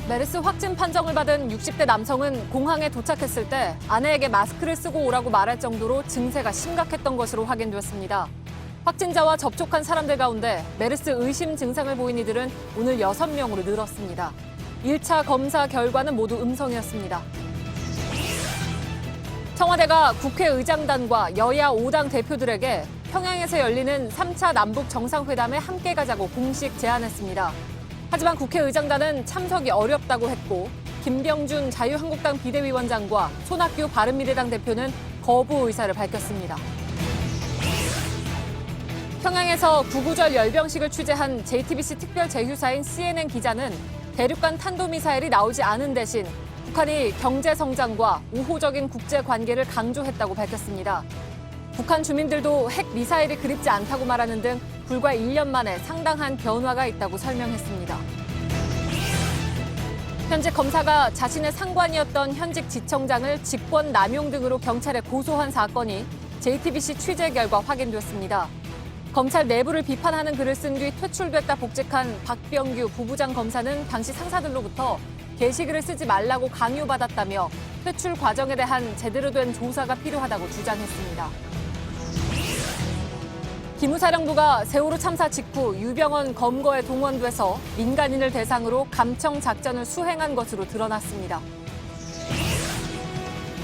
메르스 확진 판정을 받은 60대 남성은 공항에 도착했을 때 아내에게 마스크를 쓰고 오라고 말할 정도로 증세가 심각했던 것으로 확인됐습니다. 확진자와 접촉한 사람들 가운데 메르스 의심 증상을 보인 이들은 오늘 6명으로 늘었습니다. 1차 검사 결과는 모두 음성이었습니다. 청와대가 국회의장단과 여야 5당 대표들에게 평양에서 열리는 3차 남북 정상회담에 함께 가자고 공식 제안했습니다. 하지만 국회의장단은 참석이 어렵다고 했고 김병준 자유한국당 비대위원장과 손학규 바른미래당 대표는 거부 의사를 밝혔습니다. 평양에서 구구절 열병식을 취재한 JTBC 특별 제휴사인 CNN 기자는 대륙간 탄도미사일이 나오지 않은 대신 북한이 경제 성장과 우호적인 국제 관계를 강조했다고 밝혔습니다. 북한 주민들도 핵 미사일이 그립지 않다고 말하는 등 불과 1년 만에 상당한 변화가 있다고 설명했습니다. 현직 검사가 자신의 상관이었던 현직 지청장을 직권 남용 등으로 경찰에 고소한 사건이 JTBC 취재 결과 확인됐습니다. 검찰 내부를 비판하는 글을 쓴 뒤 퇴출됐다 복직한 박병규 부부장 검사는 당시 상사들로부터 게시글을 쓰지 말라고 강요받았다며 퇴출 과정에 대한 제대로 된 조사가 필요하다고 주장했습니다. 기무사령부가 세월호 참사 직후 유병언 검거에 동원돼서 민간인을 대상으로 감청 작전을 수행한 것으로 드러났습니다.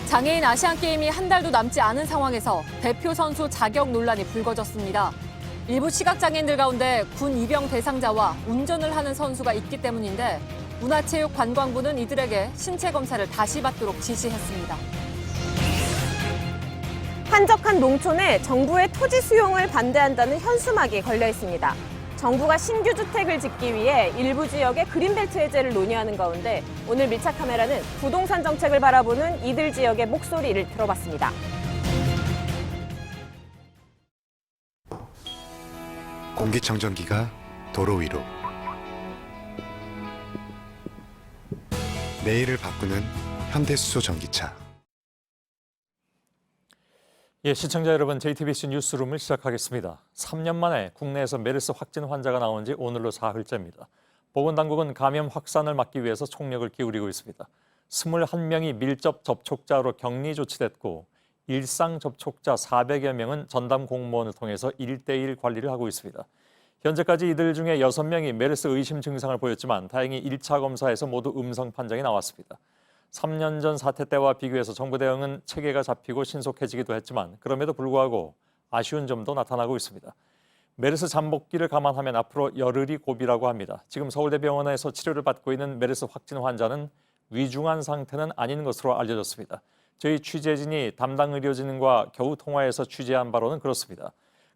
장애인 아시안게임이 한 달도 남지 않은 상황에서 대표 선수 자격 논란이 불거졌습니다. 일부 시각장애인들 가운데 군 입영 대상자와 운전을 하는 선수가 있기 때문인데 문화체육관광부는 이들에게 신체 검사를 다시 받도록 지시했습니다. 한적한 농촌에 정부의 토지 수용을 반대한다는 현수막이 걸려 있습니다. 정부가 신규 주택을 짓기 위해 일부 지역의 그린벨트 해제를 논의하는 가운데 오늘 밀착 카메라는 부동산 정책을 바라보는 이들 지역의 목소리를 들어봤습니다. 공기청정기가 도로 위로, 내일을 바꾸는 현대수소 전기차. 예, 시청자 여러분, JTBC 뉴스룸을 시작하겠습니다. 3년 만에 국내에서 메르스 확진 환자가 나온 지 오늘로 사흘째입니다. 보건당국은 감염 확산을 막기 위해서 총력을 기울이고 있습니다. 21명이 밀접 접촉자로 격리 조치됐고 일상 접촉자 400여 명은 전담 공무원을 통해서 1대1 관리를 하고 있습니다. 현재까지 이들 중에 6명이 메르스 의심 증상을 보였지만 다행히 1차 검사에서 모두 음성 판정이 나왔습니다. 3년 전 사태 때와 비교해서 정부 대응은 체계가 잡히고 신속해지기도 했지만 그럼에도 불구하고 아쉬운 점도 나타나고 있습니다. 메르스 잠복기를 감안하면 앞으로 열흘이 고비라고 합니다. 지금 서울대병원에서 치료를 받고 있는 메르스 확진 환자는 위중한 상태는 아닌 것으로 알려졌습니다. 저희 취재진이 담당 의료진과 겨우 통화해서 취재한 바로는 그렇습니다.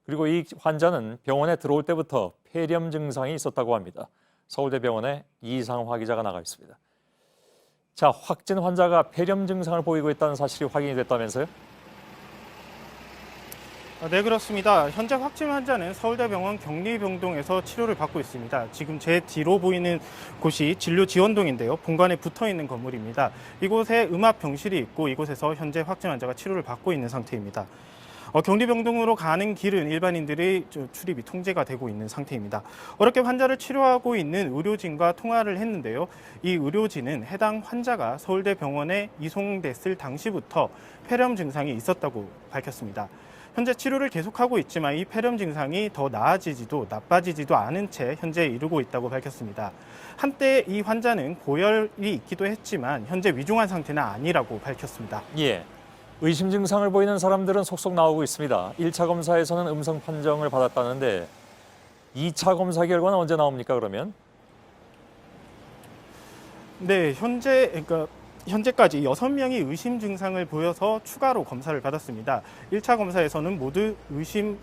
그리고 이 환자는 병원에 들어올 때부터 폐렴 증상이 있었다고 합니다. 서울대병원에 이상화 기자가 나가 있습니다. 자, 확진 환자가 폐렴 증상을 보이고 있다는 사실이 확인이 됐다면서요? 네, 그렇습니다. 현재 확진 환자는 서울대병원 격리병동에서 치료를 받고 있습니다. 지금 제 뒤로 보이는 곳이 진료지원동인데요. 본관에 붙어있는 건물입니다. 이곳에 음압병실이 있고 이곳에서 현재 확진 환자가 치료를 받고 있는 상태입니다. 격리병동으로 가는 길은 일반인들의 출입이 통제가 되고 있는 상태입니다. 어렵게 환자를 치료하고 있는 의료진과 통화를 했는데요. 이 의료진은 해당 환자가 서울대병원에 이송됐을 당시부터 폐렴 증상이 있었다고 밝혔습니다. 현재 치료를 계속하고 있지만 이 폐렴 증상이 더 나아지지도 나빠지지도 않은 채 현재 이르고 있다고 밝혔습니다. 한때 이 환자는 고열이 있기도 했지만 현재 위중한 상태는 아니라고 밝혔습니다. 예. 의심 증상을 보이는 사람들은 속속 나오고 있습니다. 1차 검사에서는 음성 판정을 받았다는데 2차 검사 결과는 언제 나옵니까, 그러면? 네, 현재까지 6명이 의심 증상을 보여서 추가로 검사를 받았습니다. 1차 검사에서는 모두 의심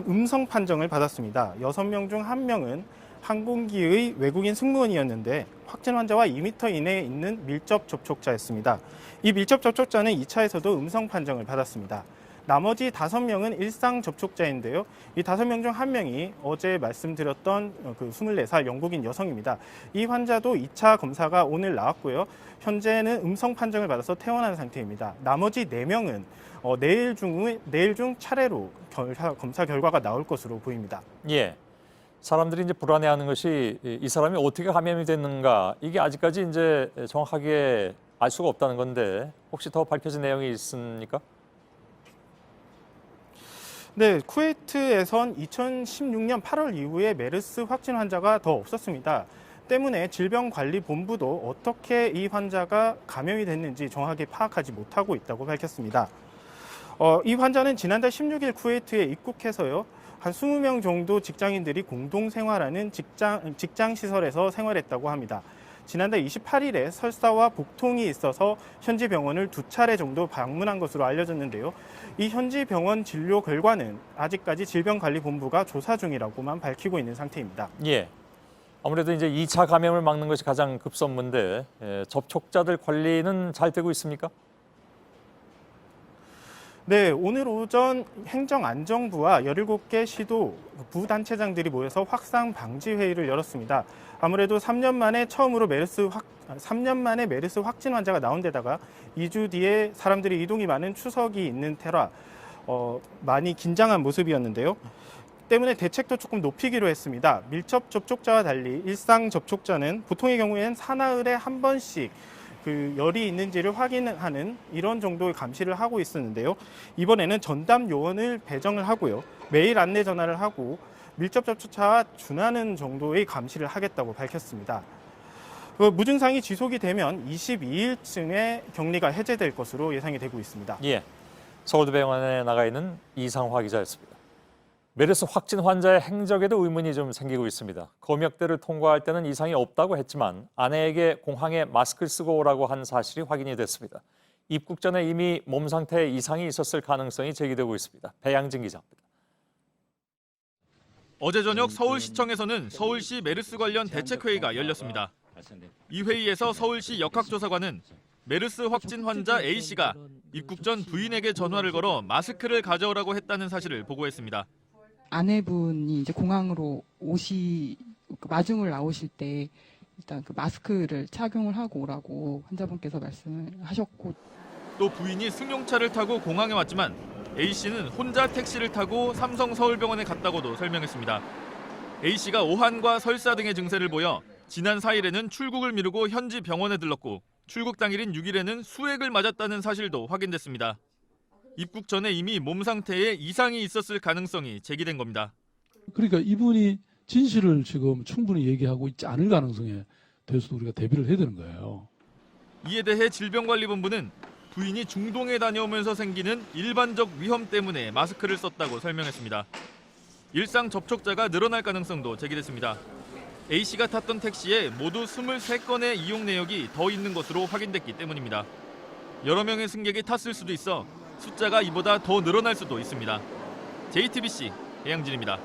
음성 판정을 받았습니다. 6명 중 1명은 항공기의 외국인 승무원이었는데 확진 환자와 2m 이내에 있는 밀접 접촉자였습니다. 이 밀접 접촉자는 2차에서도 음성 판정을 받았습니다. 나머지 5명은 일상 접촉자인데요. 이 5명 중 1명이 어제 말씀드렸던 그 24살 영국인 여성입니다. 이 환자도 2차 검사가 오늘 나왔고요. 현재는 음성 판정을 받아서 퇴원한 상태입니다. 나머지 4명은 내일 중 차례로 검사 결과가 나올 것으로 보입니다. 예. 사람들이 이제 불안해하는 것이 이 사람이 어떻게 감염이 됐는가 이게 아직까지 이제 정확하게 알 수가 없다는 건데 혹시 더 밝혀진 내용이 있습니까? 네, 쿠웨이트에선 2016년 8월 이후에 메르스 확진 환자가 더 없었습니다. 때문에 질병관리본부도 어떻게 이 환자가 감염이 됐는지 정확하게 파악하지 못하고 있다고 밝혔습니다. 이 환자는 지난달 16일 쿠웨이트에 입국해서요. 한 20명 정도 직장인들이 공동 생활하는 직장 시설에서 생활했다고 합니다. 지난달 28일에 설사와 복통이 있어서 현지 병원을 2차례 정도 방문한 것으로 알려졌는데요. 이 현지 병원 진료 결과는 아직까지 질병관리본부가 조사 중이라고만 밝히고 있는 상태입니다. 예. 아무래도 이제 2차 감염을 막는 것이 가장 급선무인데 접촉자들 관리는 잘 되고 있습니까? 네, 오늘 오전 행정안정부와 17개 시도 부단체장들이 모여서 확산 방지 회의를 열었습니다. 아무래도 3년 만에 메르스 확진 환자가 나온 데다가 2주 뒤에 사람들이 이동이 많은 추석이 있는 테라 많이 긴장한 모습이었는데요. 때문에 대책도 조금 높이기로 했습니다. 밀접 접촉자와 달리 일상 접촉자는 보통의 경우에는 사나흘에 한 번씩 그 열이 있는지를 확인하는 이런 정도의 감시를 하고 있었는데요. 이번에는 전담 요원을 배정을 하고요. 매일 안내 전화를 하고 밀접 접촉자와 준하는 정도의 감시를 하겠다고 밝혔습니다. 무증상이 지속이 되면 22일쯤에 격리가 해제될 것으로 예상이 되고 있습니다. 예. 서울대병원에 나가 있는 이상화 기자였습니다. 메르스 확진 환자의 행적에도 의문이 좀 생기고 있습니다. 검역대를 통과할 때는 이상이 없다고 했지만 아내에게 공항에 마스크를 쓰고 오라고 한 사실이 확인이 됐습니다. 입국 전에 이미 몸 상태에 이상이 있었을 가능성이 제기되고 있습니다. 배양진 기자입니다. 어제 저녁 서울시청에서는 서울시 메르스 관련 대책회의가 열렸습니다. 이 회의에서 서울시 역학조사관은 메르스 확진 환자 A씨가 입국 전 부인에게 전화를 걸어 마스크를 가져오라고 했다는 사실을 보고했습니다. 아내분이 이제 공항으로 마중을 나오실 때 일단 그 마스크를 착용을 하고 오라고 환자분께서 말씀을 하셨고, 또 부인이 승용차를 타고 공항에 왔지만 A씨는 혼자 택시를 타고 삼성 서울병원에 갔다고도 설명했습니다. A씨가 오한과 설사 등의 증세를 보여 지난 4일에는 출국을 미루고 현지 병원에 들렀고 출국 당일인 6일에는 수액을 맞았다는 사실도 확인됐습니다. 입국 전에 이미 몸 상태에 이상이 있었을 가능성이 제기된 겁니다. 그러니까 이분이 진실을 지금 충분히 얘기하고 있지 않을 가능성에 대해서도 우리가 대비를 해야 되는 거예요. 이에 대해 질병관리본부는 부인이 중동에 다녀오면서 생기는 일반적 위험 때문에 마스크를 썼다고 설명했습니다. 일상 접촉자가 늘어날 가능성도 제기됐습니다. A씨가 탔던 택시에 모두 23건의 이용 내역이 더 있는 것으로 확인됐기 때문입니다. 여러 명의 승객이 탔을 수도 있어 숫자가 이보다 더 늘어날 수도 있습니다. JTBC 배양진입니다.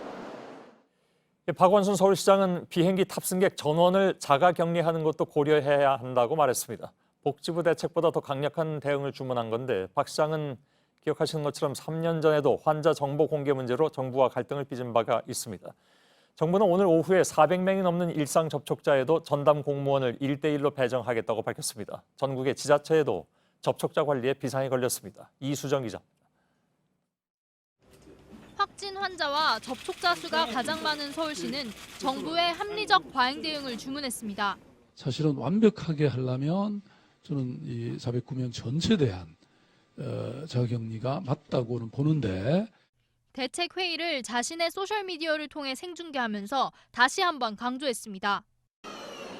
박원순 서울시장은 비행기 탑승객 전원을 자가 격리하는 것도 고려해야 한다고 말했습니다. 복지부 대책보다 더 강력한 대응을 주문한 건데 박 시장은 기억하시는 것처럼 3년 전에도 환자 정보 공개 문제로 정부와 갈등을 빚은 바가 있습니다. 정부는 오늘 오후에 400명이 넘는 일상 접촉자에도 전담 공무원을 1대1로 배정하겠다고 밝혔습니다. 전국의 지자체에도 접촉자 관리에 비상이 걸렸습니다. 이수정 기자입니다. 확진 환자와 접촉자 수가 가장 많은 서울시는 정부의 합리적 과잉 대응을 주문했습니다. 사실은 완벽하게 하려면 저는 이 409명 전체에 대한 자가격리가 맞다고는 보는데, 대책 회의를 자신의 소셜미디어를 통해 생중계하면서 다시 한번 강조했습니다.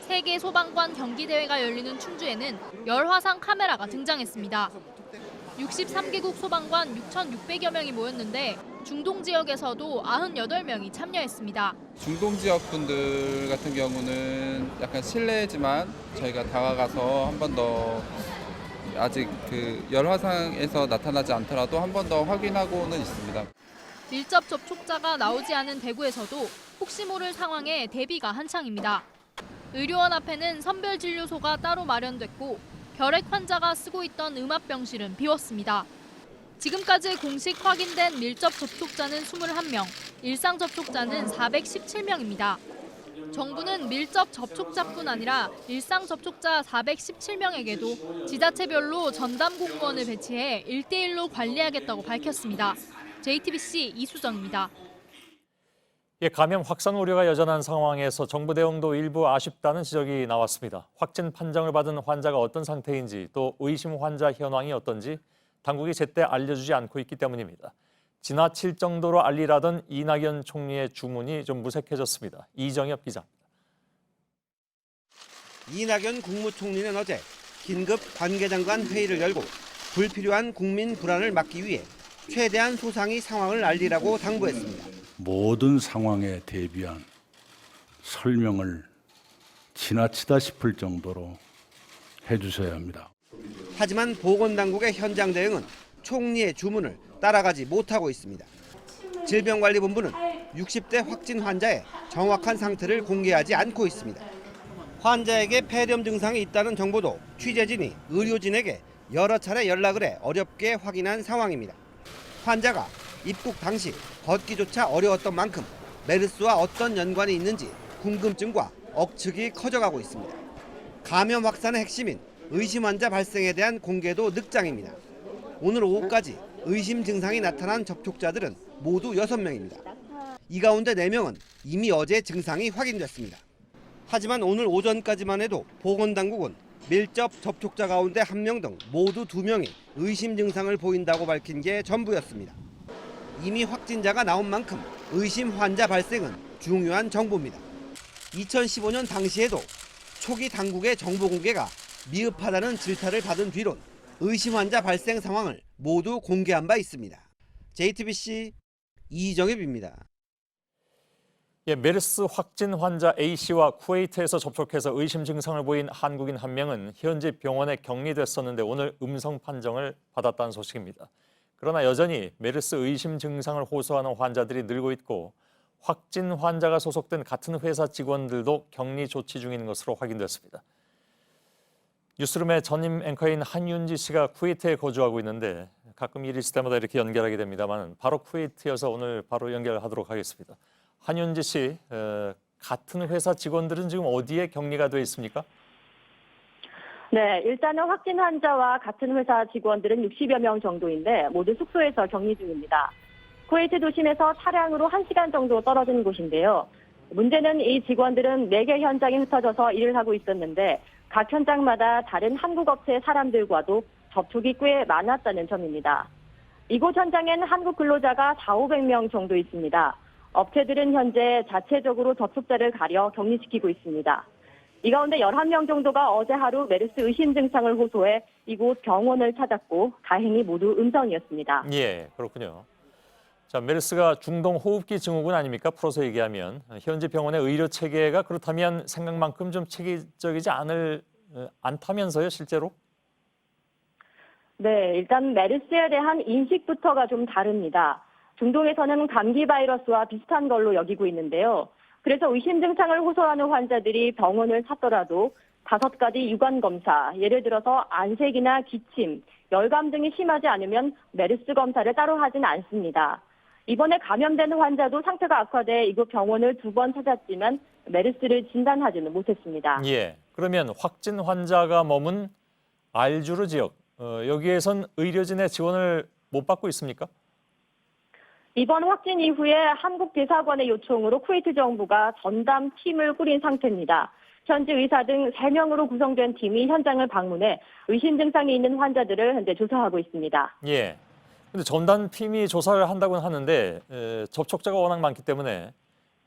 세계 소방관 경기대회가 열리는 충주에는 열화상 카메라가 등장했습니다. 63개국 소방관 6,600여 명이 모였는데 중동 지역에서도 98명이 참여했습니다. 중동 지역 분들 같은 경우는 약간 실내지만 저희가 다가가서 한 번 더 아직 그 열화상에서 나타나지 않더라도 한 번 더 확인하고는 있습니다. 밀접 접촉자가 나오지 않은 대구에서도 혹시 모를 상황에 대비가 한창입니다. 의료원 앞에는 선별진료소가 따로 마련됐고 결핵 환자가 쓰고 있던 음압병실은 비웠습니다. 지금까지 공식 확인된 밀접 접촉자는 21명, 일상 접촉자는 417명입니다. 정부는 밀접 접촉자뿐 아니라 일상 접촉자 417명에게도 지자체별로 전담 공무원을 배치해 1대1로 관리하겠다고 밝혔습니다. JTBC 이수정입니다. 감염 확산 우려가 여전한 상황에서 정부 대응도 일부 아쉽다는 지적이 나왔습니다. 확진 판정을 받은 환자가 어떤 상태인지 또 의심 환자 현황이 어떤지 당국이 제때 알려주지 않고 있기 때문입니다. 지나칠 정도로 알리라던 이낙연 총리의 주문이 좀 무색해졌습니다. 이정엽 기자입니다. 이낙연 국무총리는 어제 긴급 관계장관 회의를 열고 불필요한 국민 불안을 막기 위해 최대한 소상히 상황을 알리라고 당부했습니다. 모든 상황에 대비한 설명을 지나치다 싶을 정도로 해주셔야 합니다. 하지만 보건당국의 현장 대응은 총리의 주문을 따라가지 못하고 있습니다. 질병관리본부는 60대 확진 환자의 정확한 상태를 공개하지 않고 있습니다. 환자에게 폐렴 증상이 있다는 정보도 취재진이 의료진에게 여러 차례 연락을 해 어렵게 확인한 상황입니다. 환자가 입국 당시 걷기조차 어려웠던 만큼 메르스와 어떤 연관이 있는지 궁금증과 억측이 커져가고 있습니다. 감염 확산의 핵심인 의심 환자 발생에 대한 공개도 늑장입니다. 오늘 오후까지 의심 증상이 나타난 접촉자들은 모두 6명입니다. 이 가운데 4명은 이미 어제 증상이 확인됐습니다. 하지만 오늘 오전까지만 해도 보건당국은 밀접 접촉자 가운데 1명 등 모두 2명이 의심 증상을 보인다고 밝힌 게 전부였습니다. 이미 확진자가 나온 만큼 의심 환자 발생은 중요한 정보입니다. 2015년 당시에도 초기 당국의 정보 공개가 미흡하다는 질타를 받은 뒤론 의심 환자 발생 상황을 모두 공개한 바 있습니다. JTBC 이정엽입니다. 메르스 확진 환자 A씨와 쿠웨이트에서 접촉해서 의심 증상을 보인 한국인 1명은 현지 병원에 격리됐었는데 오늘 음성 판정을 받았다는 소식입니다. 그러나 여전히 메르스 의심 증상을 호소하는 환자들이 늘고 있고 확진 환자가 소속된 같은 회사 직원들도 격리 조치 중인 것으로 확인됐습니다. 뉴스룸의 전임 앵커인 한윤지 씨가 쿠웨이트에 거주하고 있는데 가끔 일이 있을 때마다 이렇게 연결하게 됩니다만 바로 쿠웨이트여서 오늘 바로 연결하도록 하겠습니다. 한윤지 씨, 같은 회사 직원들은 지금 어디에 격리가 되어 있습니까? 네, 일단은 확진 환자와 같은 회사 직원들은 60여 명 정도인데 모두 숙소에서 격리 중입니다. 쿠웨이트 도심에서 차량으로 1시간 정도 떨어진 곳인데요. 문제는 이 직원들은 4개 현장에 흩어져서 일을 하고 있었는데 각 현장마다 다른 한국 업체 사람들과도 접촉이 꽤 많았다는 점입니다. 이곳 현장엔 한국 근로자가 400~500명 정도 있습니다. 업체들은 현재 자체적으로 접촉자를 가려 격리시키고 있습니다. 이 가운데 11명 정도가 어제 하루 메르스 의심 증상을 호소해 이곳 병원을 찾았고 다행히 모두 음성이었습니다. 예, 그렇군요. 자, 메르스가 중동 호흡기 증후군 아닙니까? 풀어서 얘기하면 현지 병원의 의료 체계가 그렇다면 생각만큼 좀 체계적이지 않다면서요, 실제로? 네, 일단 메르스에 대한 인식부터가 좀 다릅니다. 중동에서는 감기 바이러스와 비슷한 걸로 여기고 있는데요. 그래서 의심 증상을 호소하는 환자들이 병원을 찾더라도 5가지 유관 검사, 예를 들어서 안색이나 기침, 열감 등이 심하지 않으면 메르스 검사를 따로 하진 않습니다. 이번에 감염된 환자도 상태가 악화돼 이곳 병원을 2번 찾았지만 메르스를 진단하지는 못했습니다. 예, 그러면 확진 환자가 머문 알주르 지역, 여기에선 의료진의 지원을 못 받고 있습니까? 이번 확진 이후에 한국 대사관의 요청으로 쿠웨이트 정부가 전담 팀을 꾸린 상태입니다. 현지 의사 등 3명으로 구성된 팀이 현장을 방문해 의심 증상이 있는 환자들을 현재 조사하고 있습니다. 예. 근데 전담팀이 조사를 한다고는 하는데 접촉자가 워낙 많기 때문에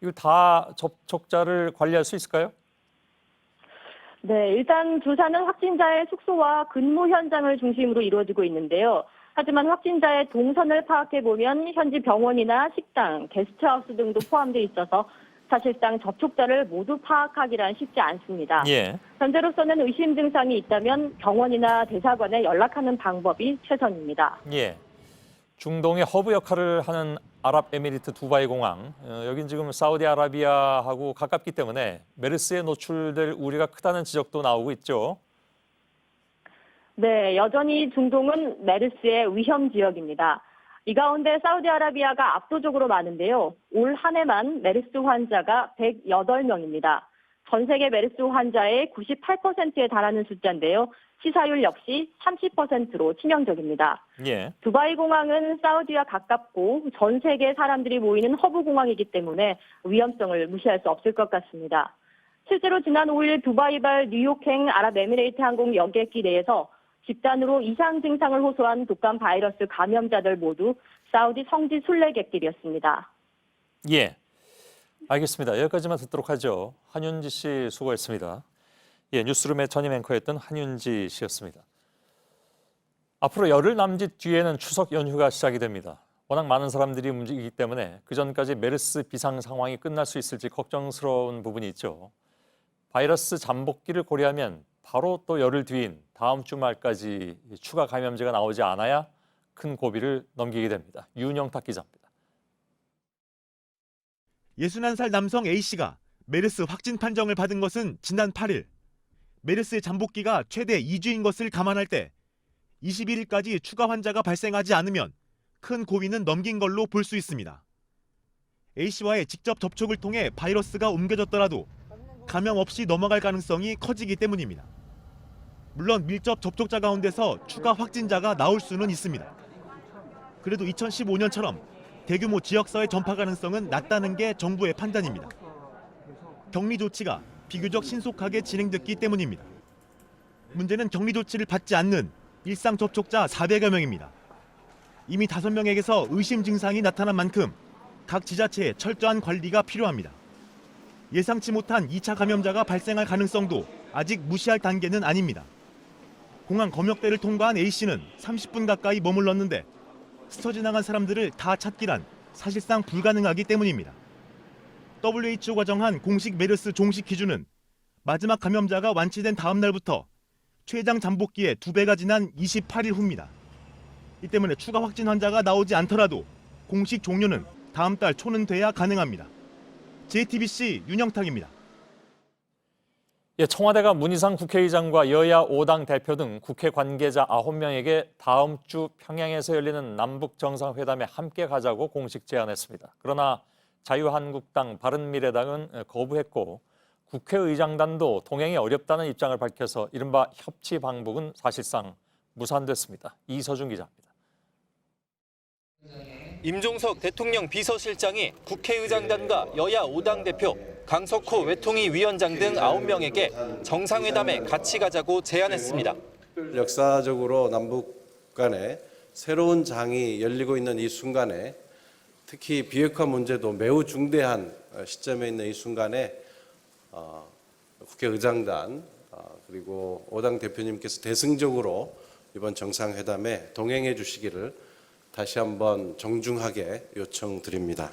이거 다 접촉자를 관리할 수 있을까요? 네, 일단 조사는 확진자의 숙소와 근무 현장을 중심으로 이루어지고 있는데요. 하지만 확진자의 동선을 파악해보면 현지 병원이나 식당, 게스트하우스 등도 포함되어 있어서 사실상 접촉자를 모두 파악하기란 쉽지 않습니다. 예. 현재로서는 의심 증상이 있다면 병원이나 대사관에 연락하는 방법이 최선입니다. 예. 중동의 허브 역할을 하는 아랍에미리트 두바이 공항, 여긴 지금 사우디아라비아하고 가깝기 때문에 메르스에 노출될 우려가 크다는 지적도 나오고 있죠. 네, 여전히 중동은 메르스의 위험 지역입니다. 이 가운데 사우디아라비아가 압도적으로 많은데요. 올 한 해만 메르스 환자가 108명입니다. 전 세계 메르스 환자의 98%에 달하는 숫자인데요. 치사율 역시 30%로 치명적입니다. 예. 두바이 공항은 사우디와 가깝고 전 세계 사람들이 모이는 허브 공항이기 때문에 위험성을 무시할 수 없을 것 같습니다. 실제로 지난 5일 두바이발 뉴욕행 아랍에미레이트 항공 여객기 내에서 집단으로 이상 증상을 호소한 독감 바이러스 감염자들 모두 사우디 성지 순례객들이었습니다. 예. 알겠습니다. 여기까지만 듣도록 하죠. 한윤지 씨 수고했습니다. 예, 뉴스룸의 전임 앵커였던 한윤지 씨였습니다. 앞으로 열흘 남짓 뒤에는 추석 연휴가 시작이 됩니다. 워낙 많은 사람들이 움직이기 때문에 그전까지 메르스 비상 상황이 끝날 수 있을지 걱정스러운 부분이 있죠. 바이러스 잠복기를 고려하면 바로 또 열흘 뒤인 다음 주 말까지 추가 감염자가 나오지 않아야 큰 고비를 넘기게 됩니다. 윤영탁 기자입니다. 61살 남성 A씨가 메르스 확진 판정을 받은 것은 지난 8일. 메르스의 잠복기가 최대 2주인 것을 감안할 때 21일까지 추가 환자가 발생하지 않으면 큰 고비는 넘긴 걸로 볼 수 있습니다. A씨와의 직접 접촉을 통해 바이러스가 옮겨졌더라도 감염 없이 넘어갈 가능성이 커지기 때문입니다. 물론 밀접 접촉자 가운데서 추가 확진자가 나올 수는 있습니다. 그래도 2015년처럼 대규모 지역사회 전파 가능성은 낮다는 게 정부의 판단입니다. 격리 조치가 비교적 신속하게 진행됐기 때문입니다. 문제는 격리 조치를 받지 않는 일상 접촉자 400여 명입니다. 이미 5명에게서 의심 증상이 나타난 만큼 각 지자체에 철저한 관리가 필요합니다. 예상치 못한 2차 감염자가 발생할 가능성도 아직 무시할 단계는 아닙니다. 공항 검역대를 통과한 A씨는 30분 가까이 머물렀는데 스쳐 지나간 사람들을 다 찾기란 사실상 불가능하기 때문입니다. WHO가 정한 공식 메르스 종식 기준은 마지막 감염자가 완치된 다음 날부터 최장 잠복기에 2배가 지난 28일 후입니다. 이 때문에 추가 확진 환자가 나오지 않더라도 공식 종료는 다음 달 초는 돼야 가능합니다. JTBC 윤영탁입니다. 예, 청와대가 문희상 국회의장과 여야 5당 대표 등 국회 관계자 9명에게 다음 주 평양에서 열리는 남북 정상회담에 함께 가자고 공식 제안했습니다. 그러나 자유한국당, 바른미래당은 거부했고 국회의장단도 동행이 어렵다는 입장을 밝혀서 이른바 협치 방북은 사실상 무산됐습니다. 이서준 기자입니다. 임종석 대통령 비서실장이 국회의장단과 여야 5당 대표, 강석호 외통위 위원장 등 9명에게 정상회담에 같이 가자고 제안했습니다. 역사적으로 남북 간에 새로운 장이 열리고 있는 이 순간에 특히 비핵화 문제도 매우 중대한 시점에 있는 이 순간에 국회의장단 그리고 5당 대표님께서 대승적으로 이번 정상회담에 동행해 주시기를 다시 한번 정중하게 요청드립니다.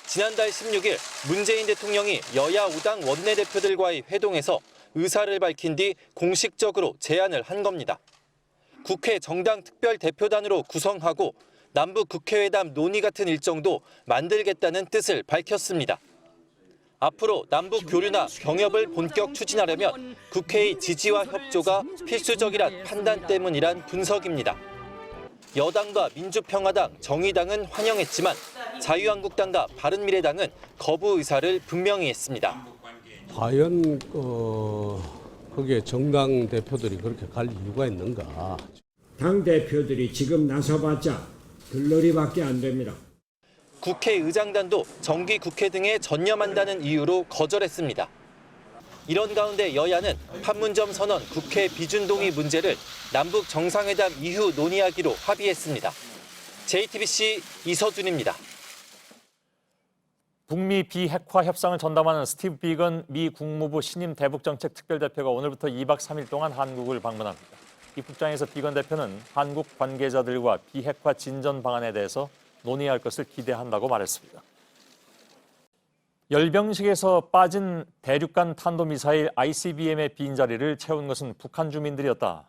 지난달 16일 문재인 대통령이 여야 5당 원내대표들과의 회동에서 의사를 밝힌 뒤 공식적으로 제안을 한 겁니다. 국회 정당 특별 대표단으로 구성하고 남북 국회회담 논의 같은 일정도 만들겠다는 뜻을 밝혔습니다. 앞으로 남북 교류나 경협을 본격 추진하려면 국회의 지지와 협조가 필수적이란 판단 때문이란 분석입니다. 여당과 민주평화당, 정의당은 환영했지만 자유한국당과 바른미래당은 거부 의사를 분명히 했습니다. 과연 거기에 정당 대표들이 그렇게 갈 이유가 있는가? 당 대표들이 지금 나서봤자 들러리밖에 안 됩니다. 국회의장단도 정기 국회 등에 전념한다는 이유로 거절했습니다. 이런 가운데 여야는 판문점 선언 국회 비준동의 문제를 남북 정상회담 이후 논의하기로 합의했습니다. JTBC 이서준입니다. 북미 비핵화 협상을 전담하는 스티브 비건 미 국무부 신임 대북정책 특별대표가 오늘부터 2박 3일 동안 한국을 방문합니다. 입국장에서 비건 대표는 한국 관계자들과 비핵화 진전 방안에 대해서 논의할 것을 기대한다고 말했습니다. 열병식에서 빠진 대륙간 탄도미사일 ICBM의 빈자리를 채운 것은 북한 주민들이었다.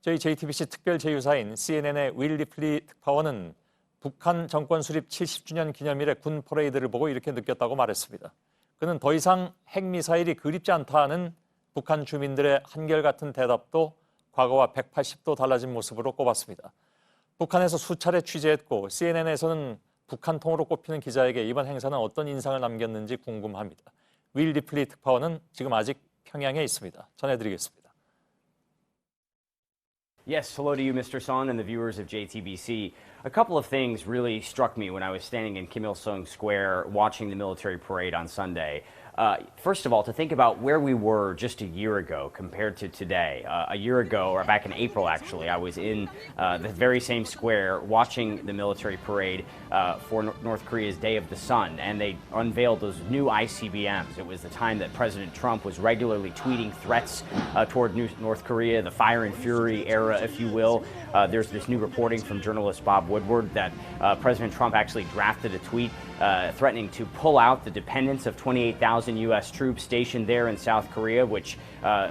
저희 JTBC 특별 제휴사인 CNN의 윌 리플리 특파원은 북한 정권 수립 70주년 기념일의 군 퍼레이드를 보고 이렇게 느꼈다고 말했습니다. 그는 더 이상 핵미사일이 그립지 않다는 북한 주민들의 한결같은 대답도 과거와 180도 달라진 모습으로 꼽았습니다. 북한에서 수차례 취재했고 CNN에서는 북한 통으로 꼽히는 기자에게 이번 행사는 어떤 인상을 남겼는지 궁금합니다. 윌 리플리 특파원은 지금 아직 평양에 있습니다. 전해드리겠습니다. Yes, hello to you, Mr. Son, and the viewers of JTBC. A couple of things really struck me when I was standing in Kim Il-sung Square watching the military parade on Sunday. First of all, to think about where we were just a year ago compared to today. A year ago, or back in April actually, I was in the very same square watching the military parade for North Korea's Day of the Sun, and they unveiled those new ICBMs. It was the time that President Trump was regularly tweeting threats toward North Korea, the fire and fury era, if you will. There's this new reporting from journalist Bob Woodward that President Trump actually drafted a tweet threatening to pull out the dependence of 28,000 U.S. troops stationed there in South Korea, which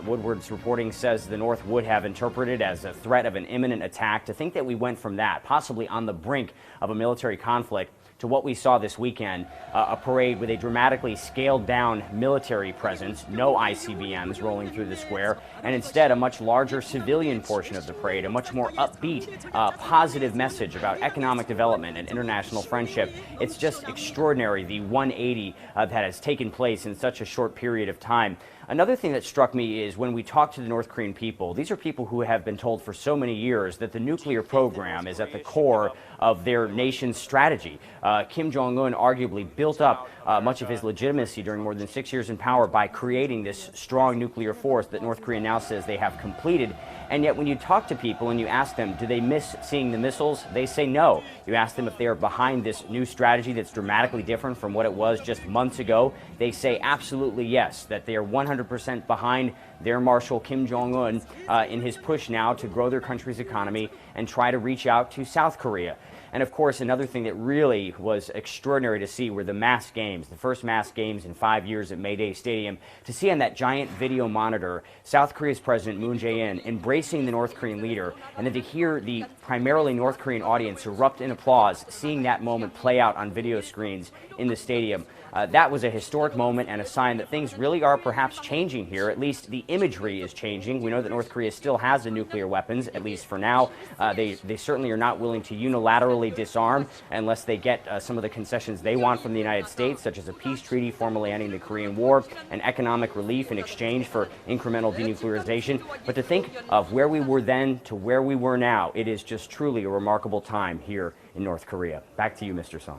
Woodward's reporting says the North would have interpreted as a threat of an imminent attack. To think that we went from that, possibly on the brink of a military conflict, to what we saw this weekend, a parade with a dramatically scaled down military presence, no ICBMs rolling through the square, and instead a much larger civilian portion of the parade, a much more upbeat, positive message about economic development and international friendship. It's just extraordinary, the 180 that has taken place in such a short period of time. Another thing that struck me is when we talk to the North Korean people, these are people who have been told for so many years that the nuclear program is at the core of their nation's strategy. Kim Jong-un arguably built up much of his legitimacy during more than 6 years in power by creating this strong nuclear force that North Korea now says they have completed. And yet when you talk to people and you ask them, do they miss seeing the missiles? They say no. You ask them if they are behind this new strategy that's dramatically different from what it was just months ago. They say absolutely yes, that they are 100% behind their Marshal Kim Jong-un in his push now to grow their country's economy and try to reach out to South Korea. And of course, another thing that really was extraordinary to see were the mass games, the first mass games in 5 years at Mayday Stadium. To see on that giant video monitor, South Korea's President Moon Jae-in embracing the North Korean leader, and then to hear the primarily North Korean audience erupt in applause, seeing that moment play out on video screens in the stadium. That was a historic moment and a sign that things really are perhaps changing here. At least the imagery is changing. We know that North Korea still has the nuclear weapons, at least for now. They certainly are not willing to unilaterally disarm unless they get some of the concessions they want from the United States, such as a peace treaty formally ending the Korean War and economic relief in exchange for incremental denuclearization. But to think of where we were then to where we were now, it is just truly a remarkable time here in North Korea. Back to you, Mr. Song.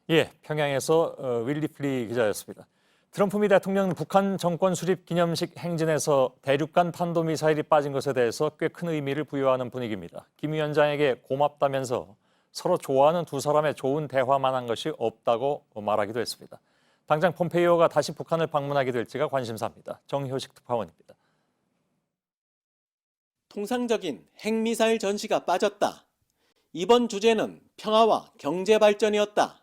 예, 평양에서 윌 리플리 기자였습니다. 트럼프 미 대통령 북한 정권 수립 기념식 행진에서 대륙간 탄도미사일이 빠진 것에 대해서 꽤 큰 의미를 부여하는 분위기입니다. 김 위원장에게 고맙다면서 서로 좋아하는 두 사람의 좋은 대화만 한 것이 없다고 말하기도 했습니다. 당장 폼페이오가 다시 북한을 방문하게 될지가 관심사입니다. 정효식 특파원입니다. 통상적인 핵미사일 전시가 빠졌다. 이번 주제는 평화와 경제 발전이었다.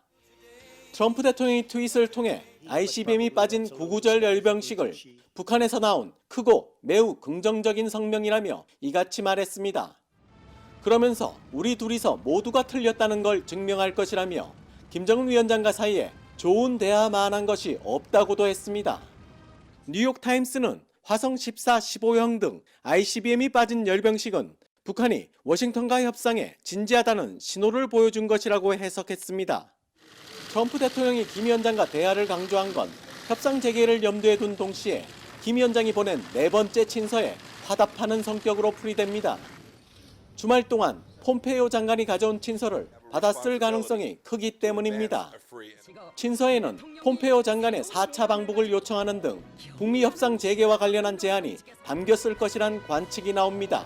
트럼프 대통령이 트윗을 통해 ICBM이 빠진 구구절 열병식을 북한에서 나온 크고 매우 긍정적인 성명이라며 이같이 말했습니다. 그러면서 우리 둘이서 모두가 틀렸다는 걸 증명할 것이라며 김정은 위원장과 사이에 좋은 대화만 한 것이 없다고도 했습니다. 뉴욕타임스는 화성 14, 15형 등 ICBM이 빠진 열병식은 북한이 워싱턴과 협상에 진지하다는 신호를 보여준 것이라고 해석했습니다. 트럼프 대통령이 김 위원장과 대화를 강조한 건 협상 재개를 염두에 둔 동시에 김 위원장이 보낸 네 번째 친서에 화답하는 성격으로 풀이됩니다. 주말 동안 폼페이오 장관이 가져온 친서를 받았을 가능성이 크기 때문입니다. 친서에는 폼페이오 장관의 4차 방북을 요청하는 등 북미 협상 재개와 관련한 제안이 담겼을 것이란 관측이 나옵니다.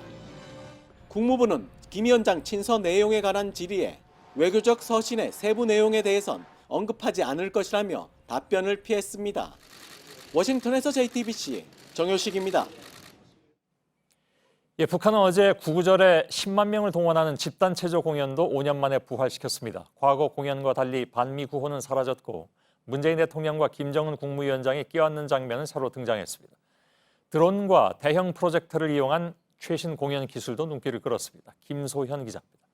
국무부는 김 위원장 친서 내용에 관한 질의에 외교적 서신의 세부 내용에 대해선 언급하지 않을 것이라며 답변을 피했습니다. 워싱턴에서 JTBC 정효식입니다. 예, 북한은 어제 구구절에 10만 명을 동원하는 집단체조 공연도 5년 만에 부활시켰습니다. 과거 공연과 달리 반미 구호는 사라졌고 문재인 대통령과 김정은 국무위원장이 끼어앉는 장면은 새로 등장했습니다. 드론과 대형 프로젝터를 이용한 최신 공연 기술도 눈길을 끌었습니다. 김소현 기자입니다.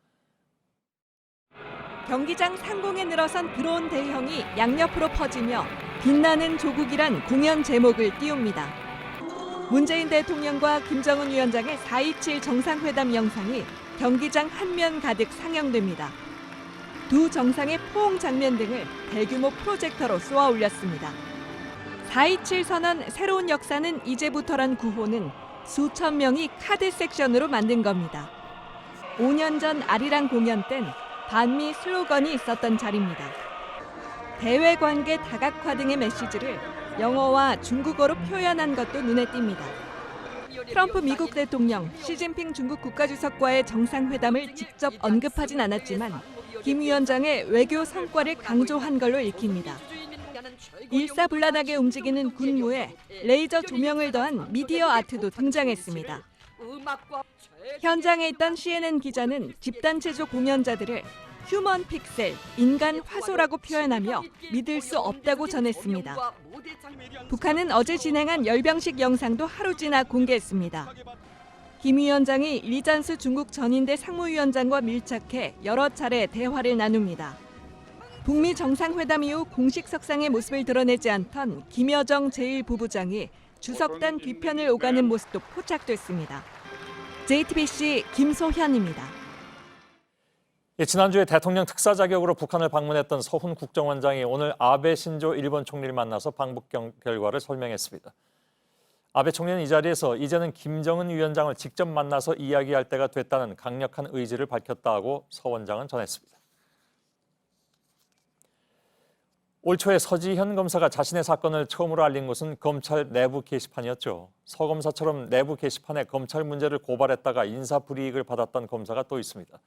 경기장 상공에 늘어선 드론 대형이 양옆으로 퍼지며 빛나는 조국이란 공연 제목을 띄웁니다. 문재인 대통령과 김정은 위원장의 4.27 정상회담 영상이 경기장 한 면 가득 상영됩니다. 두 정상의 포옹 장면 등을 대규모 프로젝터로 쏘아 올렸습니다. 4.27 선언 새로운 역사는 이제부터란 구호는 수천 명이 카드 섹션으로 만든 겁니다. 5년 전 아리랑 공연 땐 반미 슬로건이 있었던 자리입니다. 대외 관계 다각화 등의 메시지를 영어와 중국어로 표현한 것도 눈에 띕니다. 트럼프 미국 대통령, 시진핑 중국 국가주석과의 정상회담을 직접 언급하진 않았지만 김 위원장의 외교 성과를 강조한 걸로 읽힙니다. 일사불란하게 움직이는 군무에 레이저 조명을 더한 미디어 아트도 등장했습니다. 현장에 있던 CNN 기자는 집단체조 공연자들을 휴먼 픽셀, 인간 화소라고 표현하며 믿을 수 없다고 전했습니다. 북한은 어제 진행한 열병식 영상도 하루 지나 공개했습니다. 김 위원장이 리잔스 중국 전인대 상무위원장과 밀착해 여러 차례 대화를 나눕니다. 북미 정상회담 이후 공식 석상의 모습을 드러내지 않던 김여정 제1부부장이 주석단 뒤편을 오가는 모습도 포착됐습니다. JTBC 김소현입니다. 지난주에 대통령 특사 자격으로 북한을 방문했던 서훈 국정원장이 오늘 아베 신조 일본 총리를 만나서 방북 결과를 설명했습니다. 아베 총리는 이 자리에서 이제는 김정은 위원장을 직접 만나서 이야기할 때가 됐다는 강력한 의지를 밝혔다고 서 원장은 전했습니다. 올 초에 서지현 검사가 자신의 사건을 처음으로 알린 곳은 검찰 내부 게시판이었죠. 서 검사처럼 내부 게시판에 검찰 문제를 고발했다가 인사불이익을 받았던 검사가 또 있습니다.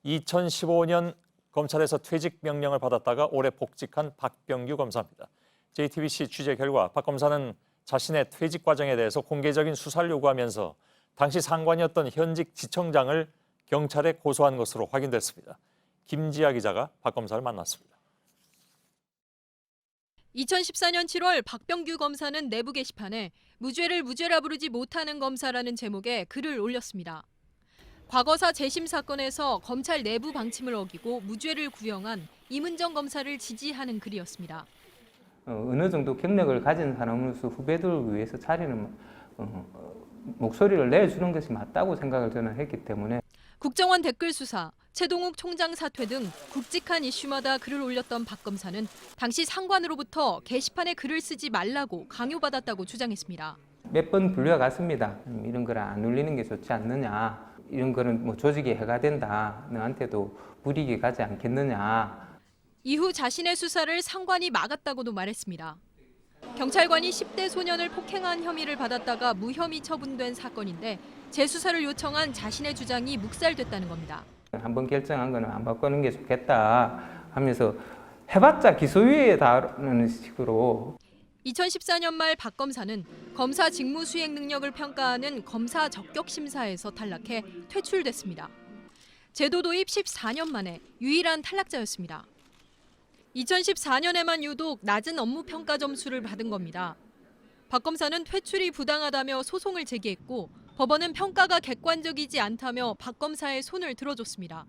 2015년 검찰에서 퇴직 명령을 받았다가 올해 복직한 박병규 검사입니다. JTBC 취재 결과 박 검사는 자신의 퇴직 과정에 대해서 공개적인 수사를 요구하면서 당시 상관이었던 현직 지청장을 경찰에 고소한 것으로 확인됐습니다. 김지아 기자가 박 검사를 만났습니다. 2014년 7월 박병규 검사는 내부 게시판에 무죄를 무죄라 부르지 못하는 검사라는 제목의 글을 올렸습니다. 과거사 재심 사건에서 검찰 내부 방침을 어기고 무죄를 구형한 이문정 검사를 지지하는 글이었습니다. 어느 정도 경력을 가진 사람으로서 후배들을 위해서 차리는 목소리를 내주는 것이 맞다고 생각을 저는 했기 때문에 국정원 댓글 수사, 최동욱 총장 사퇴 등 굵직한 이슈마다 글을 올렸던 박 검사는 당시 상관으로부터 게시판에 글을 쓰지 말라고 강요받았다고 주장했습니다. 몇 번 불려갔습니다. 이런 걸 안 올리는 게 좋지 않느냐. 이런 거는 뭐 조직에 해가 된다. 너한테도 불이익이 가지 않겠느냐. 이후 자신의 수사를 상관이 막았다고도 말했습니다. 경찰관이 10대 소년을 폭행한 혐의를 받았다가 무혐의 처분된 사건인데 재수사를 요청한 자신의 주장이 묵살됐다는 겁니다. 한번 결정한 거는 안 바꾸는 게 좋겠다 하면서 해봤자 기소유예에 다루는 식으로 2014년 말 박 검사는 검사 직무 수행 능력을 평가하는 검사 적격 심사에서 탈락해 퇴출됐습니다. 제도 도입 14년 만에 유일한 탈락자였습니다. 2014년에만 유독 낮은 업무 평가 점수를 받은 겁니다. 박 검사는 퇴출이 부당하다며 소송을 제기했고 법원은 평가가 객관적이지 않다며 박 검사의 손을 들어줬습니다.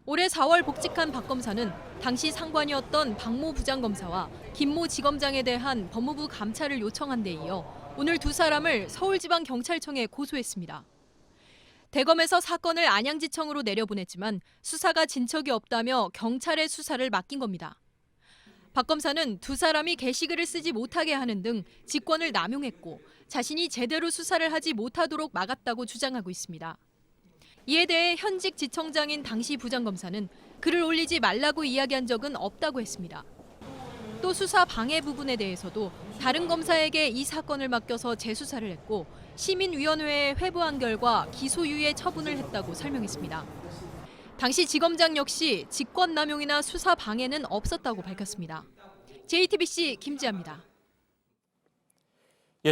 올해 4월 복직한 박 검사는 당시 상관이었던 박모 부장검사와 김모 지검장에 대한 법무부 감찰을 요청한 데 이어 오늘 두 사람을 서울지방경찰청에 고소했습니다. 대검에서 사건을 안양지청으로 내려보냈지만 수사가 진척이 없다며 경찰에 수사를 맡긴 겁니다. 박 검사는 두 사람이 게시글을 쓰지 못하게 하는 등 직권을 남용했고 자신이 제대로 수사를 하지 못하도록 막았다고 주장하고 있습니다. 이에 대해 현직 지청장인 당시 부장검사는 글을 올리지 말라고 이야기한 적은 없다고 했습니다. 또 수사 방해 부분에 대해서도 다른 검사에게 이 사건을 맡겨서 재수사를 했고 시민위원회에 회부한 결과 기소유예 처분을 했다고 설명했습니다. 당시 지검장 역시 직권남용이나 수사 방해는 없었다고 밝혔습니다. JTBC 김지아입니다.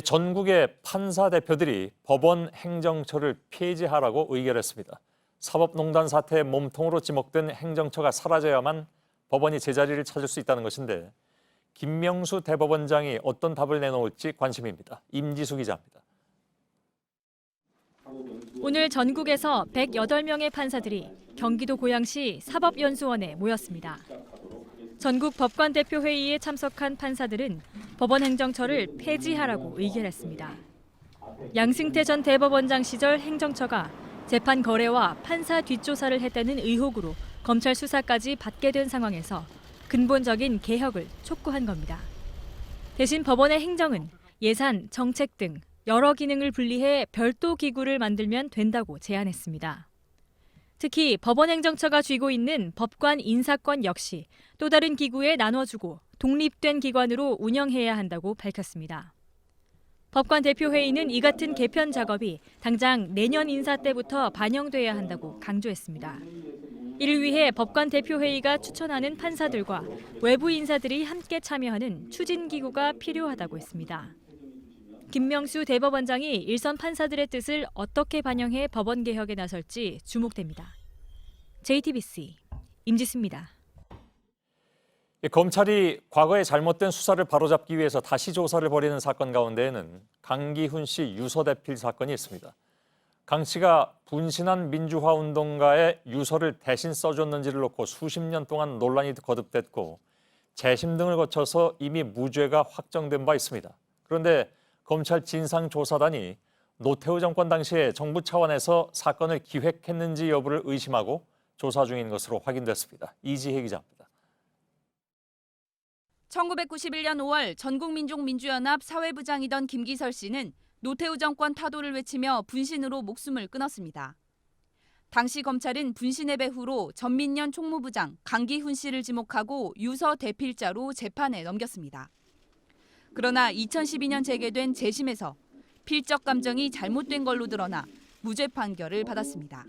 전국의 판사 대표들이 법원 행정처를 폐지하라고 의결했습니다. 사법농단 사태의 몸통으로 지목된 행정처가 사라져야만 법원이 제자리를 찾을 수 있다는 것인데 김명수 대법원장이 어떤 답을 내놓을지 관심입니다. 임지수 기자입니다. 오늘 전국에서 108명의 판사들이 경기도 고양시 사법연수원에 모였습니다. 전국 법관대표회의에 참석한 판사들은 법원 행정처를 폐지하라고 의결했습니다. 양승태 전 대법원장 시절 행정처가 재판 거래와 판사 뒷조사를 했다는 의혹으로 검찰 수사까지 받게 된 상황에서 근본적인 개혁을 촉구한 겁니다. 대신 법원의 행정은 예산, 정책 등 여러 기능을 분리해 별도 기구를 만들면 된다고 제안했습니다. 특히 법원행정처가 쥐고 있는 법관 인사권 역시 또 다른 기구에 나눠주고 독립된 기관으로 운영해야 한다고 밝혔습니다. 법관 대표회의는 이 같은 개편 작업이 당장 내년 인사 때부터 반영돼야 한다고 강조했습니다. 이를 위해 법관 대표회의가 추천하는 판사들과 외부 인사들이 함께 참여하는 추진기구가 필요하다고 했습니다. 김명수 대법원장이 일선 판사들의 뜻을 어떻게 반영해 법원 개혁에 나설지 주목됩니다. JTBC 임지수입니다. 검찰이 과거의 잘못된 수사를 바로잡기 위해서 다시 조사를 벌이는 사건 가운데에는 강기훈 씨 유서 대필 사건이 있습니다. 강 씨가 분신한 민주화 운동가의 유서를 대신 써줬는지를 놓고 수십 년 동안 논란이 거듭됐고 재심 등을 거쳐서 이미 무죄가 확정된 바 있습니다. 그런데 검찰 진상조사단이 노태우 정권 당시에 정부 차원에서 사건을 기획했는지 여부를 의심하고 조사 중인 것으로 확인됐습니다. 이지혜 기자입니다. 1991년 5월 전국민족민주연합 사회부장이던 김기설 씨는 노태우 정권 타도를 외치며 분신으로 목숨을 끊었습니다. 당시 검찰은 분신의 배후로 전민련 총무부장 강기훈 씨를 지목하고 유서 대필자로 재판에 넘겼습니다. 그러나 2012년 재개된 재심에서 필적 감정이 잘못된 걸로 드러나 무죄 판결을 받았습니다.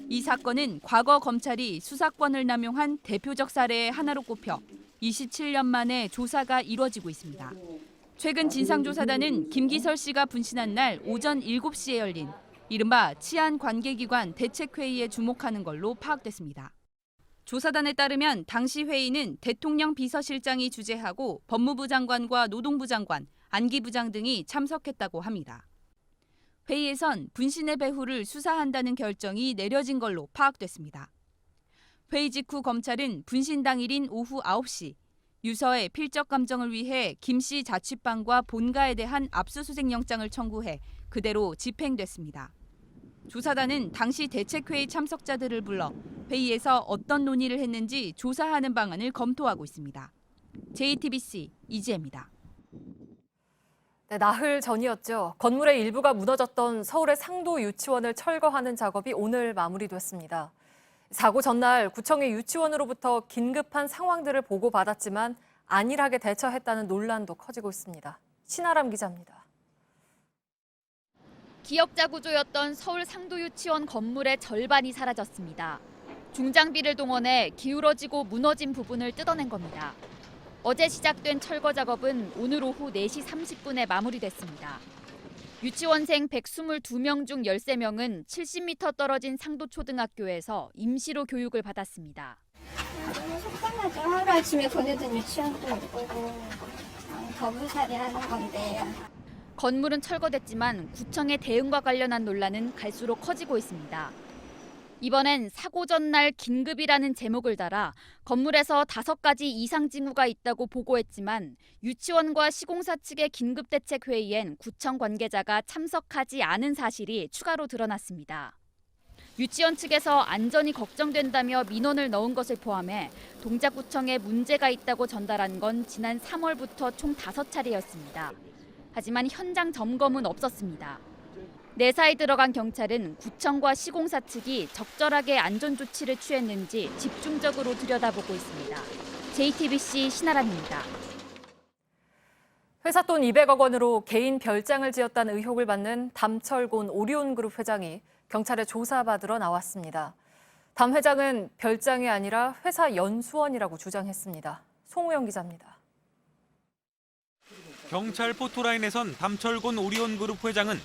이 사건은 과거 검찰이 수사권을 남용한 대표적 사례의 하나로 꼽혀 27년 만에 조사가 이루어지고 있습니다. 최근 진상조사단은 김기설 씨가 분신한 날 오전 7시에 열린 이른바 치안관계기관 대책회의에 주목하는 걸로 파악됐습니다. 조사단에 따르면 당시 회의는 대통령 비서실장이 주재하고 법무부 장관과 노동부 장관, 안기부장 등이 참석했다고 합니다. 회의에선 분신의 배후를 수사한다는 결정이 내려진 걸로 파악됐습니다. 회의 직후 검찰은 분신 당일인 오후 9시 유서의 필적 감정을 위해 김 씨 자취방과 본가에 대한 압수수색 영장을 청구해 그대로 집행됐습니다. 조사단은 당시 대책회의 참석자들을 불러 회의에서 어떤 논의를 했는지 조사하는 방안을 검토하고 있습니다. JTBC 이지혜입니다. 네, 나흘 전이었죠. 건물의 일부가 무너졌던 서울의 상도 유치원을 철거하는 작업이 오늘 마무리됐습니다. 사고 전날 구청이 유치원으로부터 긴급한 상황들을 보고받았지만 안일하게 대처했다는 논란도 커지고 있습니다. 신아람 기자입니다. 기역자 구조였던 서울 상도유치원 건물의 절반이 사라졌습니다. 중장비를 동원해 기울어지고 무너진 부분을 뜯어낸 겁니다. 어제 시작된 철거 작업은 오늘 오후 4시 30분에 마무리됐습니다. 유치원생 122명 중 13명은 70m 떨어진 상도초등학교에서 임시로 교육을 받았습니다. 너무 속상하죠. 하루아침에 보내던 유치원도 못 보고 더부살이 하는 건데. 건물은 철거됐지만 구청의 대응과 관련한 논란은 갈수록 커지고 있습니다. 이번엔 사고 전날 긴급이라는 제목을 달아 건물에서 5가지 이상 징후가 있다고 보고했지만 유치원과 시공사 측의 긴급대책회의엔 구청 관계자가 참석하지 않은 사실이 추가로 드러났습니다. 유치원 측에서 안전이 걱정된다며 민원을 넣은 것을 포함해 동작구청에 문제가 있다고 전달한 건 지난 3월부터 총 5차례였습니다. 하지만 현장 점검은 없었습니다. 내사에 들어간 경찰은 구청과 시공사 측이 적절하게 안전조치를 취했는지 집중적으로 들여다보고 있습니다. JTBC 신아람입니다. 회사 돈 200억 원으로 개인 별장을 지었다는 의혹을 받는 담철곤 오리온그룹 회장이 경찰에 조사받으러 나왔습니다. 담 회장은 별장이 아니라 회사 연수원이라고 주장했습니다. 송우영 기자입니다. 경찰 포토라인에선 담철곤 오리온그룹 회장은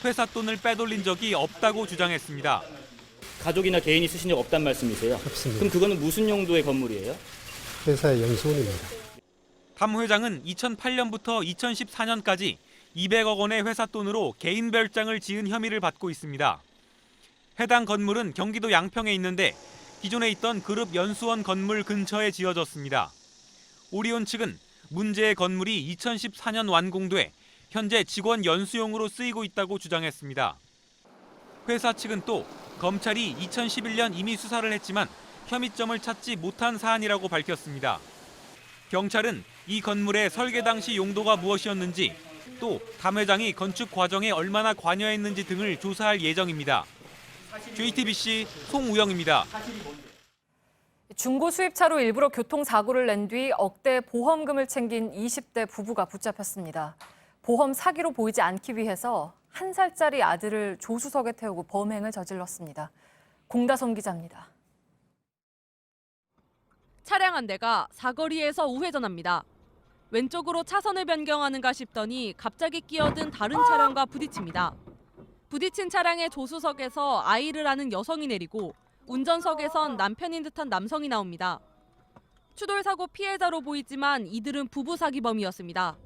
회사 돈을 빼돌린 적이 없다고 주장했습니다. 가족이나 개인이 쓰신 적 없단 말씀이세요? 없습니다. 그럼 그거는 무슨 용도의 건물이에요? 회사의 연수원입니다. 담 회장은 2008년부터 2014년까지 200억 원의 회사 돈으로 개인 별장을 지은 혐의를 받고 있습니다. 해당 건물은 경기도 양평에 있는데 기존에 있던 그룹 연수원 건물 근처에 지어졌습니다. 오리온 측은 문제의 건물이 2014년 완공돼 현재 직원 연수용으로 쓰이고 있다고 주장했습니다. 회사 측은 또 검찰이 2011년 이미 수사를 했지만 혐의점을 찾지 못한 사안이라고 밝혔습니다. 경찰은 이 건물의 설계 당시 용도가 무엇이었는지, 또 담 회장이 건축 과정에 얼마나 관여했는지 등을 조사할 예정입니다. JTBC 송우영입니다. 중고 수입차로 일부러 교통사고를 낸 뒤 억대 보험금을 챙긴 20대 부부가 붙잡혔습니다. 보험 사기로 보이지 않기 위해서 1살짜리 아들을 조수석에 태우고 범행을 저질렀습니다. 공다솜 기자입니다. 차량 한 대가 사거리에서 우회전합니다. 왼쪽으로 차선을 변경하는가 싶더니 갑자기 끼어든 다른 차량과 부딪힙니다. 부딪힌 차량의 조수석에서 아이를 안은 여성이 내리고 운전석에선 남편인 듯한 남성이 나옵니다. 추돌 사고 피해자로 보이지만 이들은 부부 사기범이었습니다.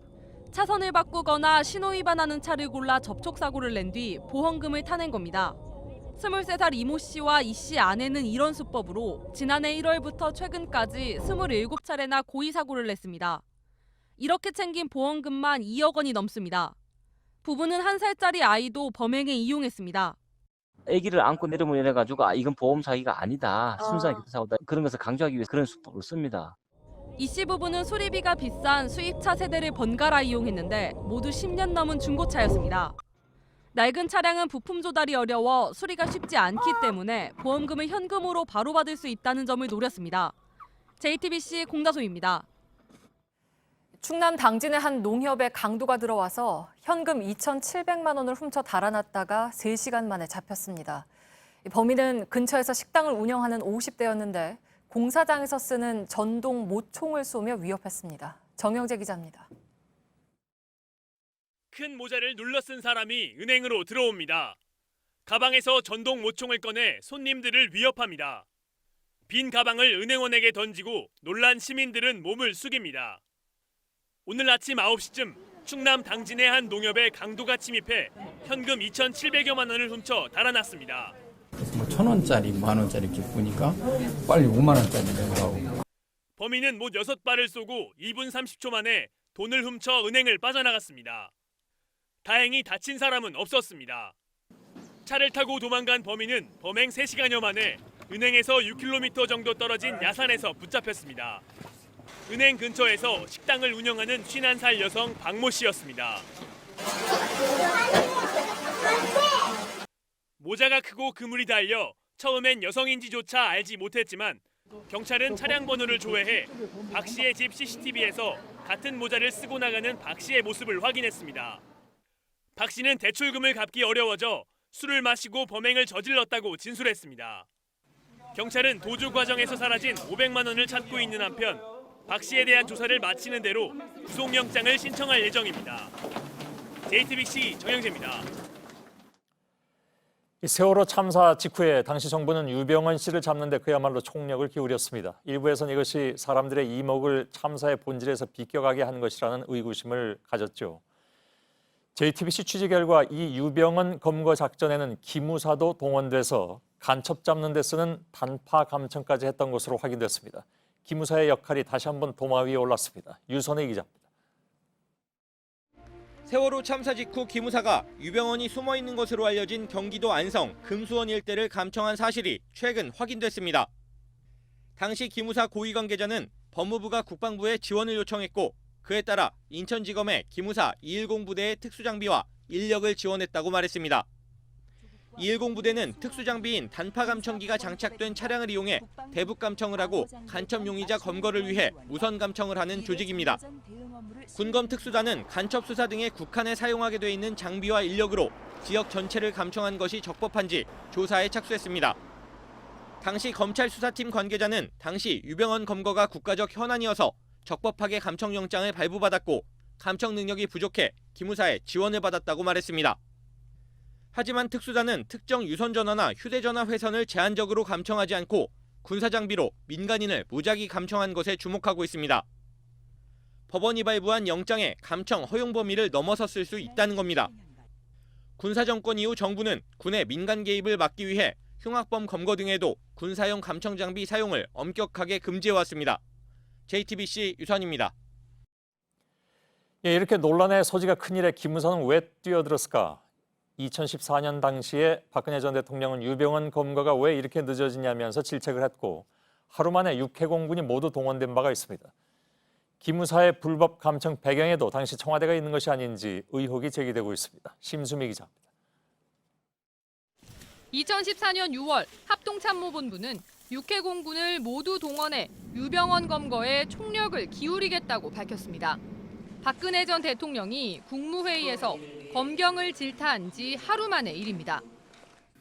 차선을 바꾸거나 신호 위반하는 차를 골라 접촉 사고를 낸 뒤 보험금을 타낸 겁니다. 23살 이모 씨와 이 씨 아내는 이런 수법으로 지난해 1월부터 최근까지 27차례나 고의 사고를 냈습니다. 이렇게 챙긴 보험금만 2억 원이 넘습니다. 부부는 1살짜리 아이도 범행에 이용했습니다. 아기를 안고 내리면 이래가지고 이건 보험 사기가 아니다. 순수한 교통사고다. 그런 것을 강조하기 위해서 그런 수법을 씁니다. 이 씨 부부는 수리비가 비싼 수입차 세대를 번갈아 이용했는데 모두 10년 넘은 중고차였습니다. 낡은 차량은 부품 조달이 어려워 수리가 쉽지 않기 때문에 보험금을 현금으로 바로 받을 수 있다는 점을 노렸습니다. JTBC 공다솜입니다. 충남 당진의 한 농협에 강도가 들어와서 현금 2,700만 원을 훔쳐 달아났다가 3시간 만에 잡혔습니다. 범인은 근처에서 식당을 운영하는 50대였는데 공사장에서 쓰는 전동 모총을 쏘며 위협했습니다. 정영재 기자입니다. 큰 모자를 눌러 쓴 사람이 은행으로 들어옵니다. 가방에서 전동 모총을 꺼내 손님들을 위협합니다. 빈 가방을 은행원에게 던지고 놀란 시민들은 몸을 숙입니다. 오늘 아침 9시쯤 충남 당진의 한 농협에 강도가 침입해 현금 2,700여만 원을 훔쳐 달아났습니다. 뭐 1,000원짜리, 만원짜리 이렇게 보니까 빨리 5만 원짜리 내라고. 범인은 못 6발을 쏘고 2분 30초 만에 돈을 훔쳐 은행을 빠져나갔습니다. 다행히 다친 사람은 없었습니다. 차를 타고 도망간 범인은 범행 3시간여 만에 은행에서 6km 정도 떨어진 야산에서 붙잡혔습니다. 은행 근처에서 식당을 운영하는 51살 여성 박모 씨였습니다. 모자가 크고 그물이 달려 처음엔 여성인지조차 알지 못했지만 경찰은 차량 번호를 조회해 박 씨의 집 CCTV에서 같은 모자를 쓰고 나가는 박 씨의 모습을 확인했습니다. 박 씨는 대출금을 갚기 어려워져 술을 마시고 범행을 저질렀다고 진술했습니다. 경찰은 도주 과정에서 사라진 500만 원을 찾고 있는 한편 박 씨에 대한 조사를 마치는 대로 구속영장을 신청할 예정입니다. JTBC 정영재입니다. 세월호 참사 직후에 당시 정부는 유병헌 씨를 잡는 데 그야말로 총력을 기울였습니다. 일부에서는 이것이 사람들의 이목을 참사의 본질에서 비껴가게 한 것이라는 의구심을 가졌죠. JTBC 취재 결과 이 유병헌 검거 작전에는 기무사도 동원돼서 간첩 잡는 데 쓰는 단파 감청까지 했던 것으로 확인됐습니다. 기무사의 역할이 다시 한번 도마 위에 올랐습니다. 유선의 기자입니다. 세월호 참사 직후 기무사가 유병헌이 숨어있는 것으로 알려진 경기도 안성, 금수원 일대를 감청한 사실이 최근 확인됐습니다. 당시 기무사 고위 관계자는 법무부가 국방부에 지원을 요청했고 그에 따라 인천지검에 기무사 210 부대의 특수장비와 인력을 지원했다고 말했습니다. 210 부대는 특수장비인 단파 감청기가 장착된 차량을 이용해 대북 감청을 하고 간첩 용의자 검거를 위해 우선 감청을 하는 조직입니다. 군검 특수단은 간첩 수사 등에 국한에 사용하게 돼 있는 장비와 인력으로 지역 전체를 감청한 것이 적법한지 조사에 착수했습니다. 당시 검찰 수사팀 관계자는 당시 유병헌 검거가 국가적 현안이어서 적법하게 감청영장을 발부받았고 감청 능력이 부족해 기무사의 지원을 받았다고 말했습니다. 하지만 특수단은 특정 유선전화나 휴대전화 회선을 제한적으로 감청하지 않고 군사장비로 민간인을 무작위 감청한 것에 주목하고 있습니다. 법원이 발부한 영장에 감청 허용 범위를 넘어섰을 수 있다는 겁니다. 군사정권 이후 정부는 군의 민간 개입을 막기 위해 흉악범 검거 등에도 군사용 감청장비 사용을 엄격하게 금지해왔습니다. JTBC 유선입니다. 이렇게 논란의 소지가 큰 일에 기무사는 왜 뛰어들었을까? 2014년 당시에 박근혜 전 대통령은 유병헌 검거가 왜 이렇게 늦어지냐면서 질책을 했고 하루 만에 6해공군이 모두 동원된 바가 있습니다. 기무사의 불법 감청 배경에도 당시 청와대가 있는 것이 아닌지 의혹이 제기되고 있습니다. 심수미 기자입니다. 2014년 6월 합동참모본부는 육해공군을 모두 동원해 유병언 검거에 총력을 기울이겠다고 밝혔습니다. 박근혜 전 대통령이 국무회의에서 검경을 질타한 지 하루 만의 일입니다.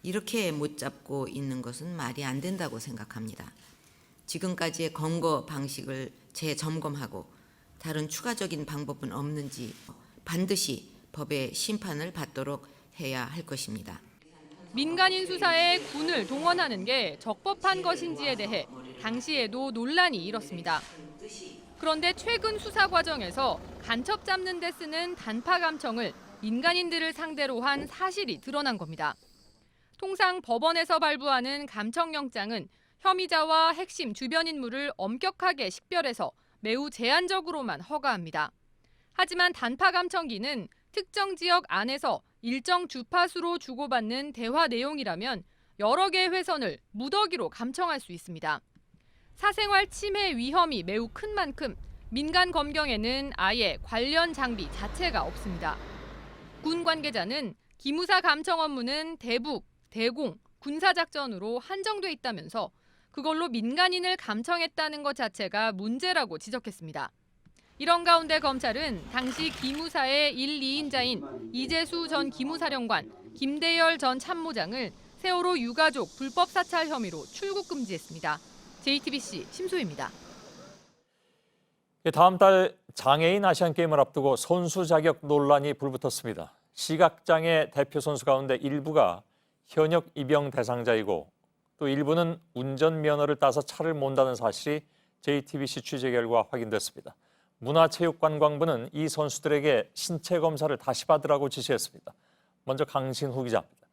이렇게 못 잡고 있는 것은 말이 안 된다고 생각합니다. 지금까지의 검거 방식을 재점검하고 다른 추가적인 방법은 없는지 반드시 법의 심판을 받도록 해야 할 것입니다. 민간인 수사에 군을 동원하는 게 적법한 것인지에 대해 당시에도 논란이 일었습니다. 그런데 최근 수사 과정에서 간첩 잡는 데 쓰는 단파 감청을 민간인들을 상대로 한 사실이 드러난 겁니다. 통상 법원에서 발부하는 감청영장은 혐의자와 핵심 주변 인물을 엄격하게 식별해서 매우 제한적으로만 허가합니다. 하지만 단파 감청기는 특정 지역 안에서 일정 주파수로 주고받는 대화 내용이라면 여러 개의 회선을 무더기로 감청할 수 있습니다. 사생활 침해 위험이 매우 큰 만큼 민간 검경에는 아예 관련 장비 자체가 없습니다. 군 관계자는 기무사 감청 업무는 대북, 대공, 군사작전으로 한정돼 있다면서 그걸로 민간인을 감청했다는 것 자체가 문제라고 지적했습니다. 이런 가운데 검찰은 당시 기무사의 1, 2인자인 이재수 전 기무사령관, 김대열 전 참모장을 세월호 유가족 불법 사찰 혐의로 출국 금지했습니다. JTBC 심수희입니다. 다음 달 장애인 아시안게임을 앞두고 선수 자격 논란이 불붙었습니다. 시각장애 대표 선수 가운데 일부가 현역 입영 대상자이고 또 일부는 운전면허를 따서 차를 몬다는 사실이 JTBC 취재 결과 확인됐습니다. 문화체육관광부는 이 선수들에게 신체 검사를 다시 받으라고 지시했습니다. 먼저 강신후 기자입니다.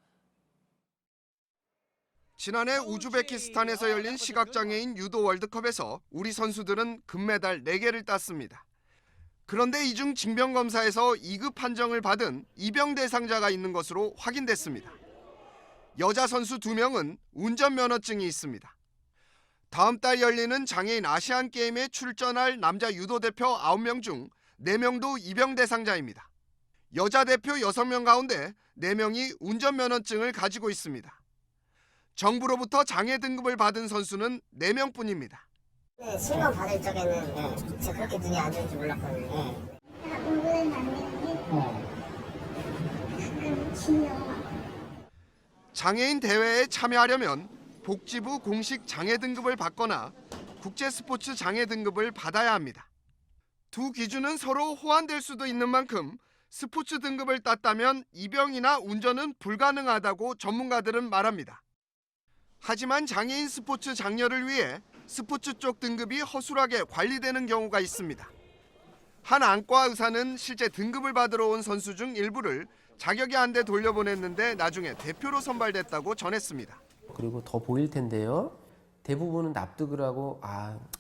지난해 우즈베키스탄에서 열린 시각장애인 유도 월드컵에서 우리 선수들은 금메달 4개를 땄습니다. 그런데 이 중 징병검사에서 2급 판정을 받은 입영 대상자가 있는 것으로 확인됐습니다. 여자 선수 2명은 운전면허증이 있습니다. 다음 달 열리는 장애인 아시안게임에 출전할 남자 유도 대표 9명 중 4명도 입영 대상자입니다. 여자 대표 6명 가운데 4명이 운전면허증을 가지고 있습니다. 정부로부터 장애 등급을 받은 선수는 4명뿐입니다. 신고 받을 적에는 제가 그렇게 눈이 안 좋은지 몰랐거든요. 공부는 안 되는데 장애인 대회에 참여하려면 복지부 공식 장애 등급을 받거나 국제 스포츠 장애 등급을 받아야 합니다. 두 기준은 서로 호환될 수도 있는 만큼 스포츠 등급을 땄다면 입영이나 운전은 불가능하다고 전문가들은 말합니다. 하지만 장애인 스포츠 장려를 위해 스포츠 쪽 등급이 허술하게 관리되는 경우가 있습니다. 한 안과 의사는 실제 등급을 받으러 온 선수 중 일부를 자격이 안 돼 돌려보냈는데 나중에 대표로 선발됐다고 전했습니다. 그리고 더 보일 텐데요. 대부분은 납득을 하고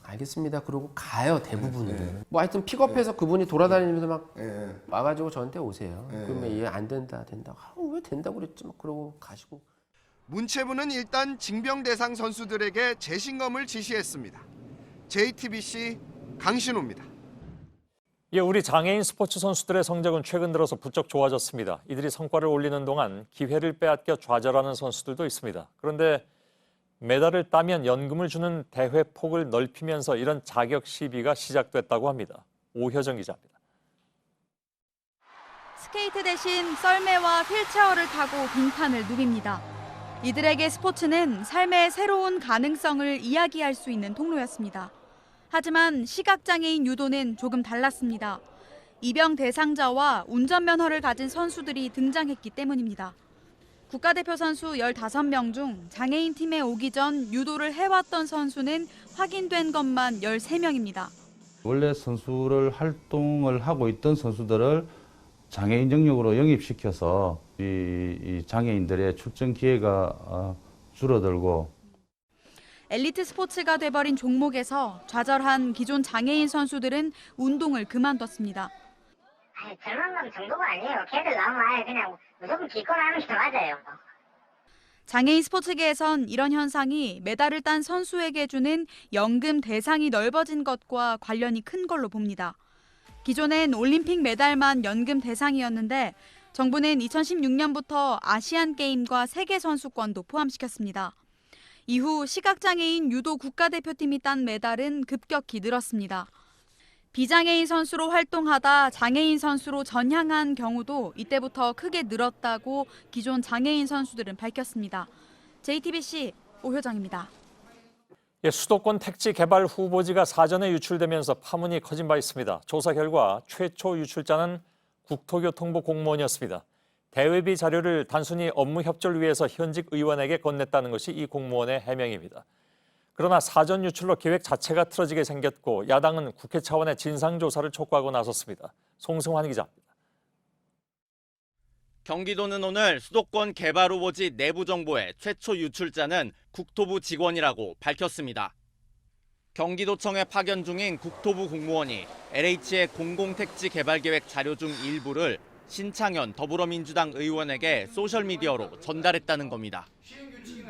알겠습니다. 그러고 가요. 대부분은. 뭐 하여튼 픽업해서 그분이 돌아다니면서 막 와가지고 저한테 오세요. 그러면 얘 안 된다. 왜 된다고 그랬지? 막 그러고 가시고. 문체부는 일단 징병 대상 선수들에게 재신검을 지시했습니다. JTBC 강신호입니다. 우리 장애인 스포츠 선수들의 성적은 최근 들어서 부쩍 좋아졌습니다. 이들이 성과를 올리는 동안 기회를 빼앗겨 좌절하는 선수들도 있습니다. 그런데 메달을 따면 연금을 주는 대회 폭을 넓히면서 이런 자격 시비가 시작됐다고 합니다. 오효정 기자입니다. 스케이트 대신 썰매와 휠체어를 타고 빙판을 누빕니다. 이들에게 스포츠는 삶의 새로운 가능성을 이야기할 수 있는 통로였습니다. 하지만 시각장애인 유도는 조금 달랐습니다. 입영 대상자와 운전면허를 가진 선수들이 등장했기 때문입니다. 국가대표 선수 15명 중 장애인 팀에 오기 전 유도를 해왔던 선수는 확인된 것만 13명입니다. 원래 선수를 활동을 하고 있던 선수들을 장애인 영역으로 영입시켜서 이 장애인들의 출전 기회가 줄어들고 엘리트 스포츠가 돼버린 종목에서 좌절한 기존 장애인 선수들은 운동을 그만뒀습니다. 절망감 정도가 아니에요. 걔들 나오면 그냥 무조건 기권하는 게 맞아요. 장애인 스포츠계에선 이런 현상이 메달을 딴 선수에게 주는 연금 대상이 넓어진 것과 관련이 큰 걸로 봅니다. 기존엔 올림픽 메달만 연금 대상이었는데 정부는 2016년부터 아시안게임과 세계선수권도 포함시켰습니다. 이후 시각장애인 유도 국가대표팀이 딴 메달은 급격히 늘었습니다. 비장애인 선수로 활동하다 장애인 선수로 전향한 경우도 이때부터 크게 늘었다고 기존 장애인 선수들은 밝혔습니다. JTBC 오효정입니다. 수도권 택지 개발 후보지가 사전에 유출되면서 파문이 커진 바 있습니다. 조사 결과 최초 유출자는 국토교통부 공무원이었습니다. 대외비 자료를 단순히 업무 협조를 위해서 현직 의원에게 건넸다는 것이 이 공무원의 해명입니다. 그러나 사전 유출로 계획 자체가 틀어지게 생겼고 야당은 국회 차원의 진상조사를 촉구하고 나섰습니다. 송승환 기자입니다. 경기도는 오늘 수도권 개발 후보지 내부 정보의 최초 유출자는 국토부 직원이라고 밝혔습니다. 경기도청에 파견 중인 국토부 공무원이 LH의 공공택지 개발계획 자료 중 일부를 신창현 더불어민주당 의원에게 소셜미디어로 전달했다는 겁니다.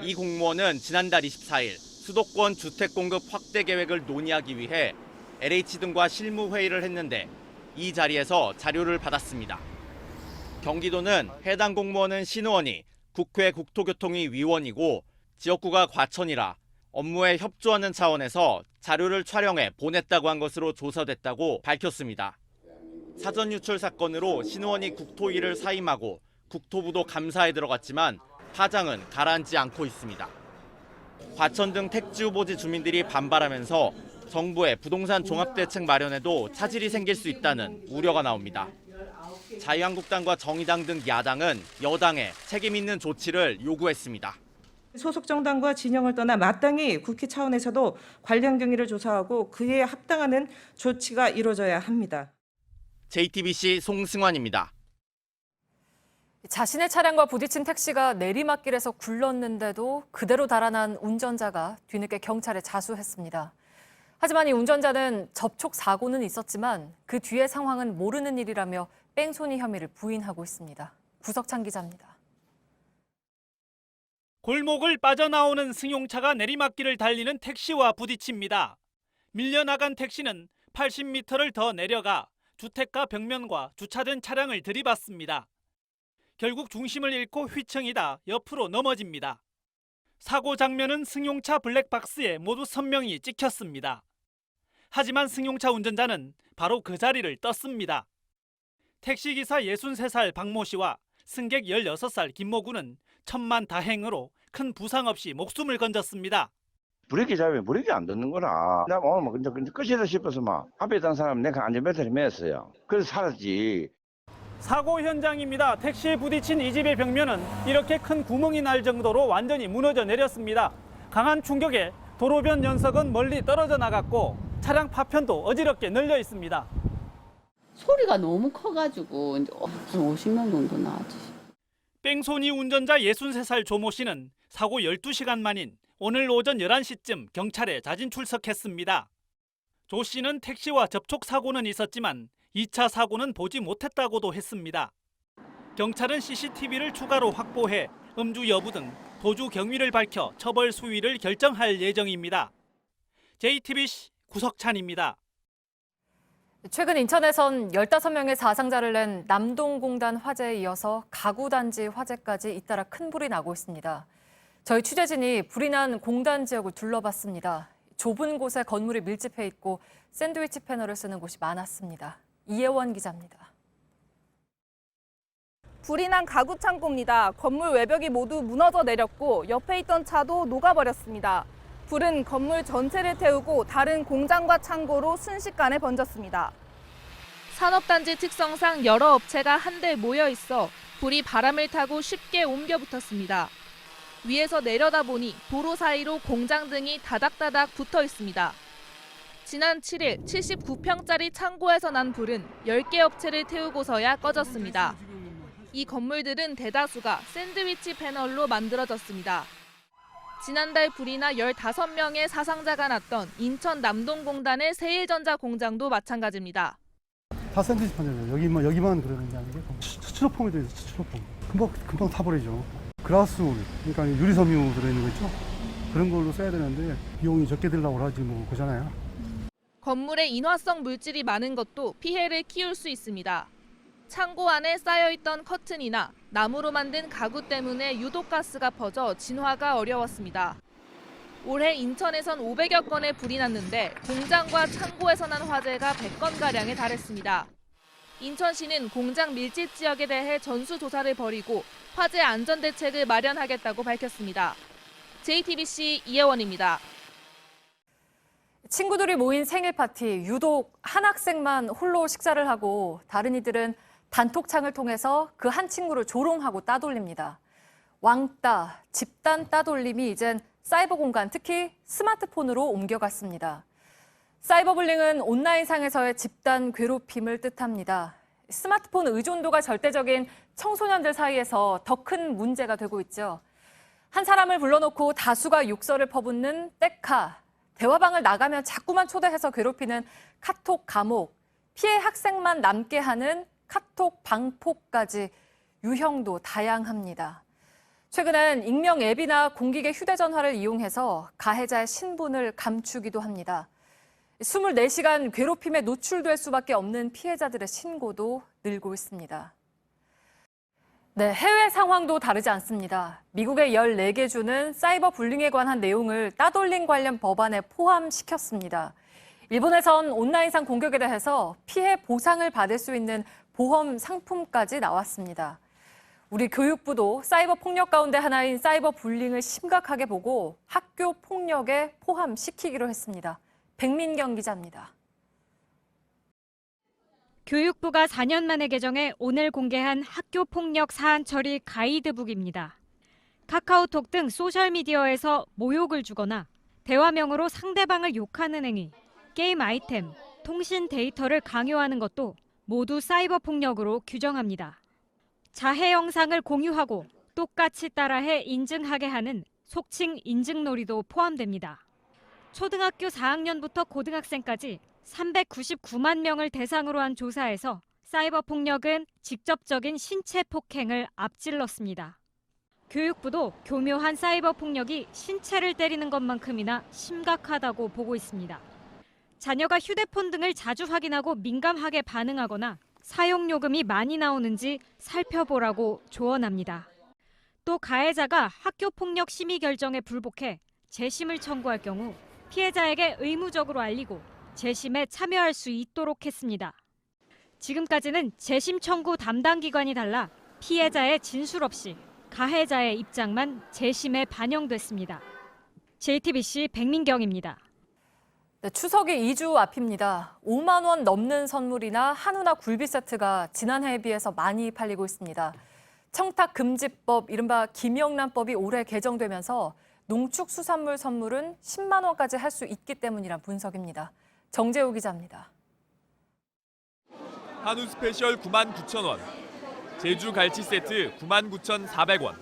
이 공무원은 지난달 24일 수도권 주택 공급 확대 계획을 논의하기 위해 LH 등과 실무 회의를 했는데 이 자리에서 자료를 받았습니다. 경기도는 해당 공무원은 신 의원이 국회 국토교통위 위원이고 지역구가 과천이라 업무에 협조하는 차원에서 자료를 촬영해 보냈다고 한 것으로 조사됐다고 밝혔습니다. 사전 유출 사건으로 신 의원이 국토위를 사임하고 국토부도 감사에 들어갔지만 파장은 가라앉지 않고 있습니다. 과천 등 택지 후보지 주민들이 반발하면서 정부의 부동산 종합대책 마련에도 차질이 생길 수 있다는 우려가 나옵니다. 자유한국당과 정의당 등 야당은 여당에 책임 있는 조치를 요구했습니다. 소속 정당과 진영을 떠나 마땅히 국회 차원에서도 관련 경위를 조사하고 그에 합당하는 조치가 이루어져야 합니다. JTBC 송승환입니다. 자신의 차량과 부딪힌 택시가 내리막길에서 굴렀는데도 그대로 달아난 운전자가 뒤늦게 경찰에 자수했습니다. 하지만 이 운전자는 접촉 사고는 있었지만 그 뒤의 상황은 모르는 일이라며 뺑소니 혐의를 부인하고 있습니다. 구석찬 기자입니다. 골목을 빠져나오는 승용차가 내리막길을 달리는 택시와 부딪힙니다. 밀려나간 택시는 80m를 더 내려가 주택가 벽면과 주차된 차량을 들이받습니다. 결국 중심을 잃고 휘청이다 옆으로 넘어집니다. 사고 장면은 승용차 블랙박스에 모두 선명히 찍혔습니다. 하지만 승용차 운전자는 바로 그 자리를 떴습니다. 택시기사 63살 박모 씨와 승객 16살 김모 군은 천만다행으로 큰 부상 없이 목숨을 건졌습니다. 브레이크 잡으면 브레이크 안 듣는 거라. 나 오늘 막 끝이다 싶어서 막 앞에 있던 사람 내가 안전벨트를 맸어요. 그래서 살았지. 사고 현장입니다. 택시에 부딪힌 이 집의 벽면은 이렇게 큰 구멍이 날 정도로 완전히 무너져 내렸습니다. 강한 충격에 도로변 연석은 멀리 떨어져 나갔고 차량 파편도 어지럽게 널려 있습니다. 소리가 너무 커가지고 한 50명 정도 나왔지. 뺑소니 운전자 63살 조모 씨는 사고 12시간 만인 오늘 오전 11시쯤 경찰에 자진 출석했습니다. 조 씨는 택시와 접촉 사고는 있었지만 2차 사고는 보지 못했다고도 했습니다. 경찰은 CCTV를 추가로 확보해 음주 여부 등 도주 경위를 밝혀 처벌 수위를 결정할 예정입니다. JTBC 구석찬입니다. 최근 인천에선 15명의 사상자를 낸 남동공단 화재에 이어서 가구단지 화재까지 잇따라 큰 불이 나고 있습니다. 저희 취재진이 불이 난 공단 지역을 둘러봤습니다. 좁은 곳에 건물이 밀집해 있고 샌드위치 패널을 쓰는 곳이 많았습니다. 이혜원 기자입니다. 불이 난 가구 창고입니다. 건물 외벽이 모두 무너져 내렸고 옆에 있던 차도 녹아버렸습니다. 불은 건물 전체를 태우고 다른 공장과 창고로 순식간에 번졌습니다. 산업단지 특성상 여러 업체가 한데 모여 있어 불이 바람을 타고 쉽게 옮겨 붙었습니다. 위에서 내려다보니 도로 사이로 공장 등이 다닥다닥 붙어 있습니다. 지난 7일 79평짜리 창고에서 난 불은 10개 업체를 태우고서야 꺼졌습니다. 이 건물들은 대다수가 샌드위치 패널로 만들어졌습니다. 지난달 불이 나 15명의 사상자가 났던 인천 남동공단의 세일전자 공장도 마찬가지입니다. 다 샌드위치 판정이에요. 여기만 그러는 게 아니고 스티로폼이 들어있어요. 스티로폼. 금방 타버리죠. 글라스울, 그러니까 유리섬유 들어있는 거 있죠? 그런 걸로 써야 되는데 비용이 적게 들라고 하지 뭐 그잖아요. 건물에 인화성 물질이 많은 것도 피해를 키울 수 있습니다. 창고 안에 쌓여있던 커튼이나 나무로 만든 가구 때문에 유독가스가 퍼져 진화가 어려웠습니다. 올해 인천에선 500여 건의 불이 났는데 공장과 창고에서 난 화재가 100건가량에 달했습니다. 인천시는 공장 밀집 지역에 대해 전수조사를 벌이고 화재 안전 대책을 마련하겠다고 밝혔습니다. JTBC 이혜원입니다. 친구들이 모인 생일 파티, 유독 한 학생만 홀로 식사를 하고 다른 이들은 단톡창을 통해서 그 한 친구를 조롱하고 따돌립니다. 왕따, 집단 따돌림이 이젠 사이버 공간, 특히 스마트폰으로 옮겨갔습니다. 사이버불링은 온라인상에서의 집단 괴롭힘을 뜻합니다. 스마트폰 의존도가 절대적인 청소년들 사이에서 더 큰 문제가 되고 있죠. 한 사람을 불러놓고 다수가 욕설을 퍼붓는 떼카, 대화방을 나가면 자꾸만 초대해서 괴롭히는 카톡 감옥, 피해 학생만 남게 하는 카톡 방폭까지 유형도 다양합니다. 최근엔 익명 앱이나 공기계 휴대전화를 이용해서 가해자의 신분을 감추기도 합니다. 24시간 괴롭힘에 노출될 수밖에 없는 피해자들의 신고도 늘고 있습니다. 네, 해외 상황도 다르지 않습니다. 미국의 14개 주는 사이버 불링에 관한 내용을 따돌림 관련 법안에 포함시켰습니다. 일본에선 온라인상 공격에 대해서 피해 보상을 받을 수 있는 보험 상품까지 나왔습니다. 우리 교육부도 사이버 폭력 가운데 하나인 사이버 불링을 심각하게 보고 학교 폭력에 포함시키기로 했습니다. 백민경 기자입니다. 교육부가 4년 만에 개정해 오늘 공개한 학교 폭력 사안 처리 가이드북입니다. 카카오톡 등 소셜미디어에서 모욕을 주거나 대화명으로 상대방을 욕하는 행위, 게임 아이템, 통신 데이터를 강요하는 것도 모두 사이버 폭력으로 규정합니다. 자해 영상을 공유하고 똑같이 따라해 인증하게 하는 속칭 인증놀이도 포함됩니다. 초등학교 4학년부터 고등학생까지 399만 명을 대상으로 한 조사에서 사이버 폭력은 직접적인 신체 폭행을 앞질렀습니다. 교육부도 교묘한 사이버 폭력이 신체를 때리는 것만큼이나 심각하다고 보고 있습니다. 자녀가 휴대폰 등을 자주 확인하고 민감하게 반응하거나 사용 요금이 많이 나오는지 살펴보라고 조언합니다. 또 가해자가 학교 폭력 심의 결정에 불복해 재심을 청구할 경우 피해자에게 의무적으로 알리고 재심에 참여할 수 있도록 했습니다. 지금까지는 재심 청구 담당 기관이 달라 피해자의 진술 없이 가해자의 입장만 재심에 반영됐습니다. JTBC 백민경입니다. 네, 추석이 2주 앞입니다. 5만 원 넘는 선물이나 한우나 굴비 세트가 지난해에 비해서 많이 팔리고 있습니다. 청탁금지법, 이른바 김영란법이 올해 개정되면서 농축수산물 선물은 10만 원까지 할 수 있기 때문이란 분석입니다. 정재우 기자입니다. 한우 스페셜 99,000원, 제주 갈치 세트 99,400원.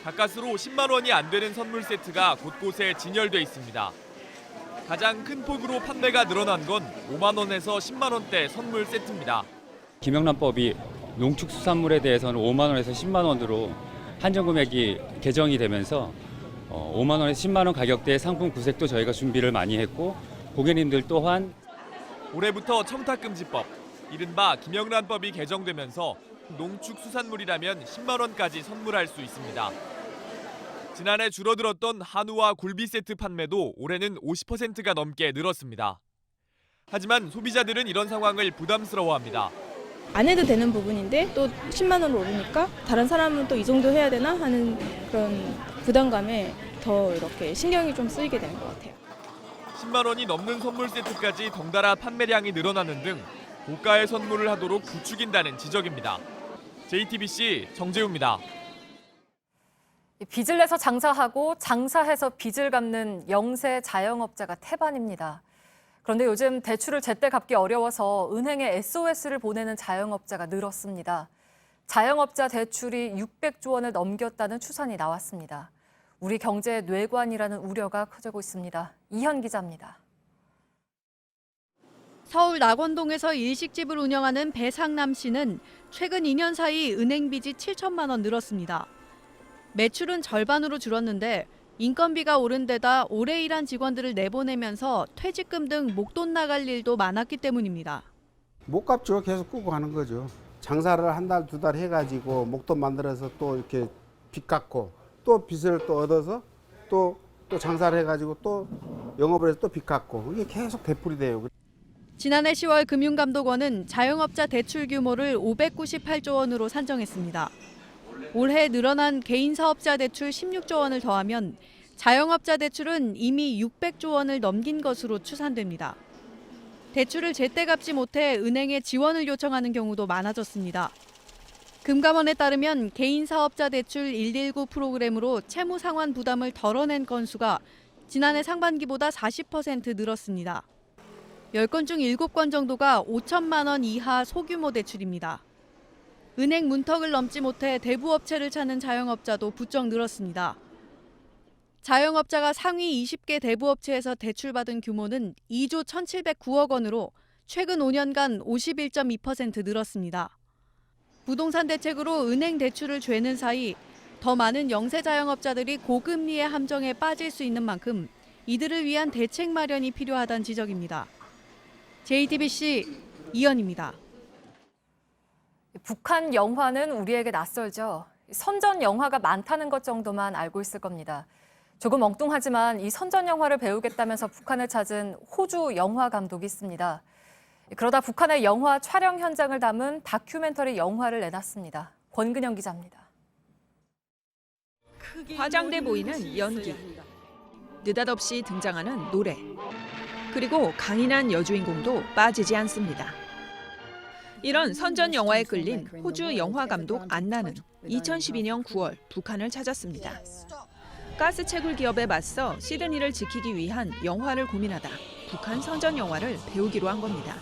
가까스로 10만 원이 안 되는 선물 세트가 곳곳에 진열돼 있습니다. 가장 큰 폭으로 판매가 늘어난 건 5만 원에서 10만 원대 선물 세트입니다. 김영란법이 농축수산물에 대해서는 5만 원에서 10만 원으로 한정 금액이 개정이 되면서 5만 원에서 10만 원 가격대의 상품 구색도 저희가 준비를 많이 했고 고객님들 또한 올해부터 청탁금지법, 이른바 김영란법이 개정되면서 농축수산물이라면 10만 원까지 선물할 수 있습니다. 지난해 줄어들었던 한우와 굴비 세트 판매도 올해는 50%가 넘게 늘었습니다. 하지만 소비자들은 이런 상황을 부담스러워합니다. 안 해도 되는 부분인데 또 10만 원을 오르니까 다른 사람은 또 이 정도 해야 되나 하는 그런 부담감에 더 이렇게 신경이 좀 쓰이게 되는 것 같아요. 10만 원이 넘는 선물 세트까지 덩달아 판매량이 늘어나는 등 고가의 선물을 하도록 부추긴다는 지적입니다. JTBC 정재우입니다. 빚을 내서 장사하고 장사해서 빚을 갚는 영세 자영업자가 태반입니다. 그런데 요즘 대출을 제때 갚기 어려워서 은행에 SOS를 보내는 자영업자가 늘었습니다. 자영업자 대출이 600조 원을 넘겼다는 추산이 나왔습니다. 우리 경제의 뇌관이라는 우려가 커지고 있습니다. 이현 기자입니다. 서울 낙원동에서 일식집을 운영하는 배상남 씨는 최근 2년 사이 은행 빚이 7천만 원 늘었습니다. 매출은 절반으로 줄었는데 인건비가 오른 데다 오래 일한 직원들을 내보내면서 퇴직금 등 목돈 나갈 일도 많았기 때문입니다. 못 갚죠. 계속 꾸고 가는 거죠. 장사를 한 달, 두 달 해가지고 목돈 만들어서 또 이렇게 빚 갚고 또 빚을 또 얻어서 또 장사를 해가지고 또 영업을 해서 또 빚 갚고 이게 계속 되풀이 돼요. 지난해 10월 금융감독원은 자영업자 대출 규모를 598조 원으로 산정했습니다. 올해 늘어난 개인 사업자 대출 16조 원을 더하면 자영업자 대출은 이미 600조 원을 넘긴 것으로 추산됩니다. 대출을 제때 갚지 못해 은행에 지원을 요청하는 경우도 많아졌습니다. 금감원에 따르면 개인 사업자 대출 119 프로그램으로 채무 상환 부담을 덜어낸 건수가 지난해 상반기보다 40% 늘었습니다. 10건 중 7건 정도가 5천만 원 이하 소규모 대출입니다. 은행 문턱을 넘지 못해 대부업체를 찾는 자영업자도 부쩍 늘었습니다. 자영업자가 상위 20개 대부업체에서 대출받은 규모는 2조 1,709억 원으로 최근 5년간 51.2% 늘었습니다. 부동산 대책으로 은행 대출을 죄는 사이 더 많은 영세 자영업자들이 고금리의 함정에 빠질 수 있는 만큼 이들을 위한 대책 마련이 필요하다는 지적입니다. JTBC 이연입니다. 북한 영화는 우리에게 낯설죠. 선전 영화가 많다는 것 정도만 알고 있을 겁니다. 조금 엉뚱하지만 이 선전 영화를 배우겠다면서 북한을 찾은 호주 영화 감독이 있습니다. 그러다 북한의 영화 촬영 현장을 담은 다큐멘터리 영화를 내놨습니다. 권근영 기자입니다. 화장돼 보이는 연기, 느닷없이 등장하는 노래, 그리고 강인한 여주인공도 빠지지 않습니다. 이런 선전 영화에 끌린 호주 영화 감독 안나는 2012년 9월 북한을 찾았습니다. 가스 채굴 기업에 맞서 시드니를 지키기 위한 영화를 고민하다 북한 선전 영화를 배우기로 한 겁니다.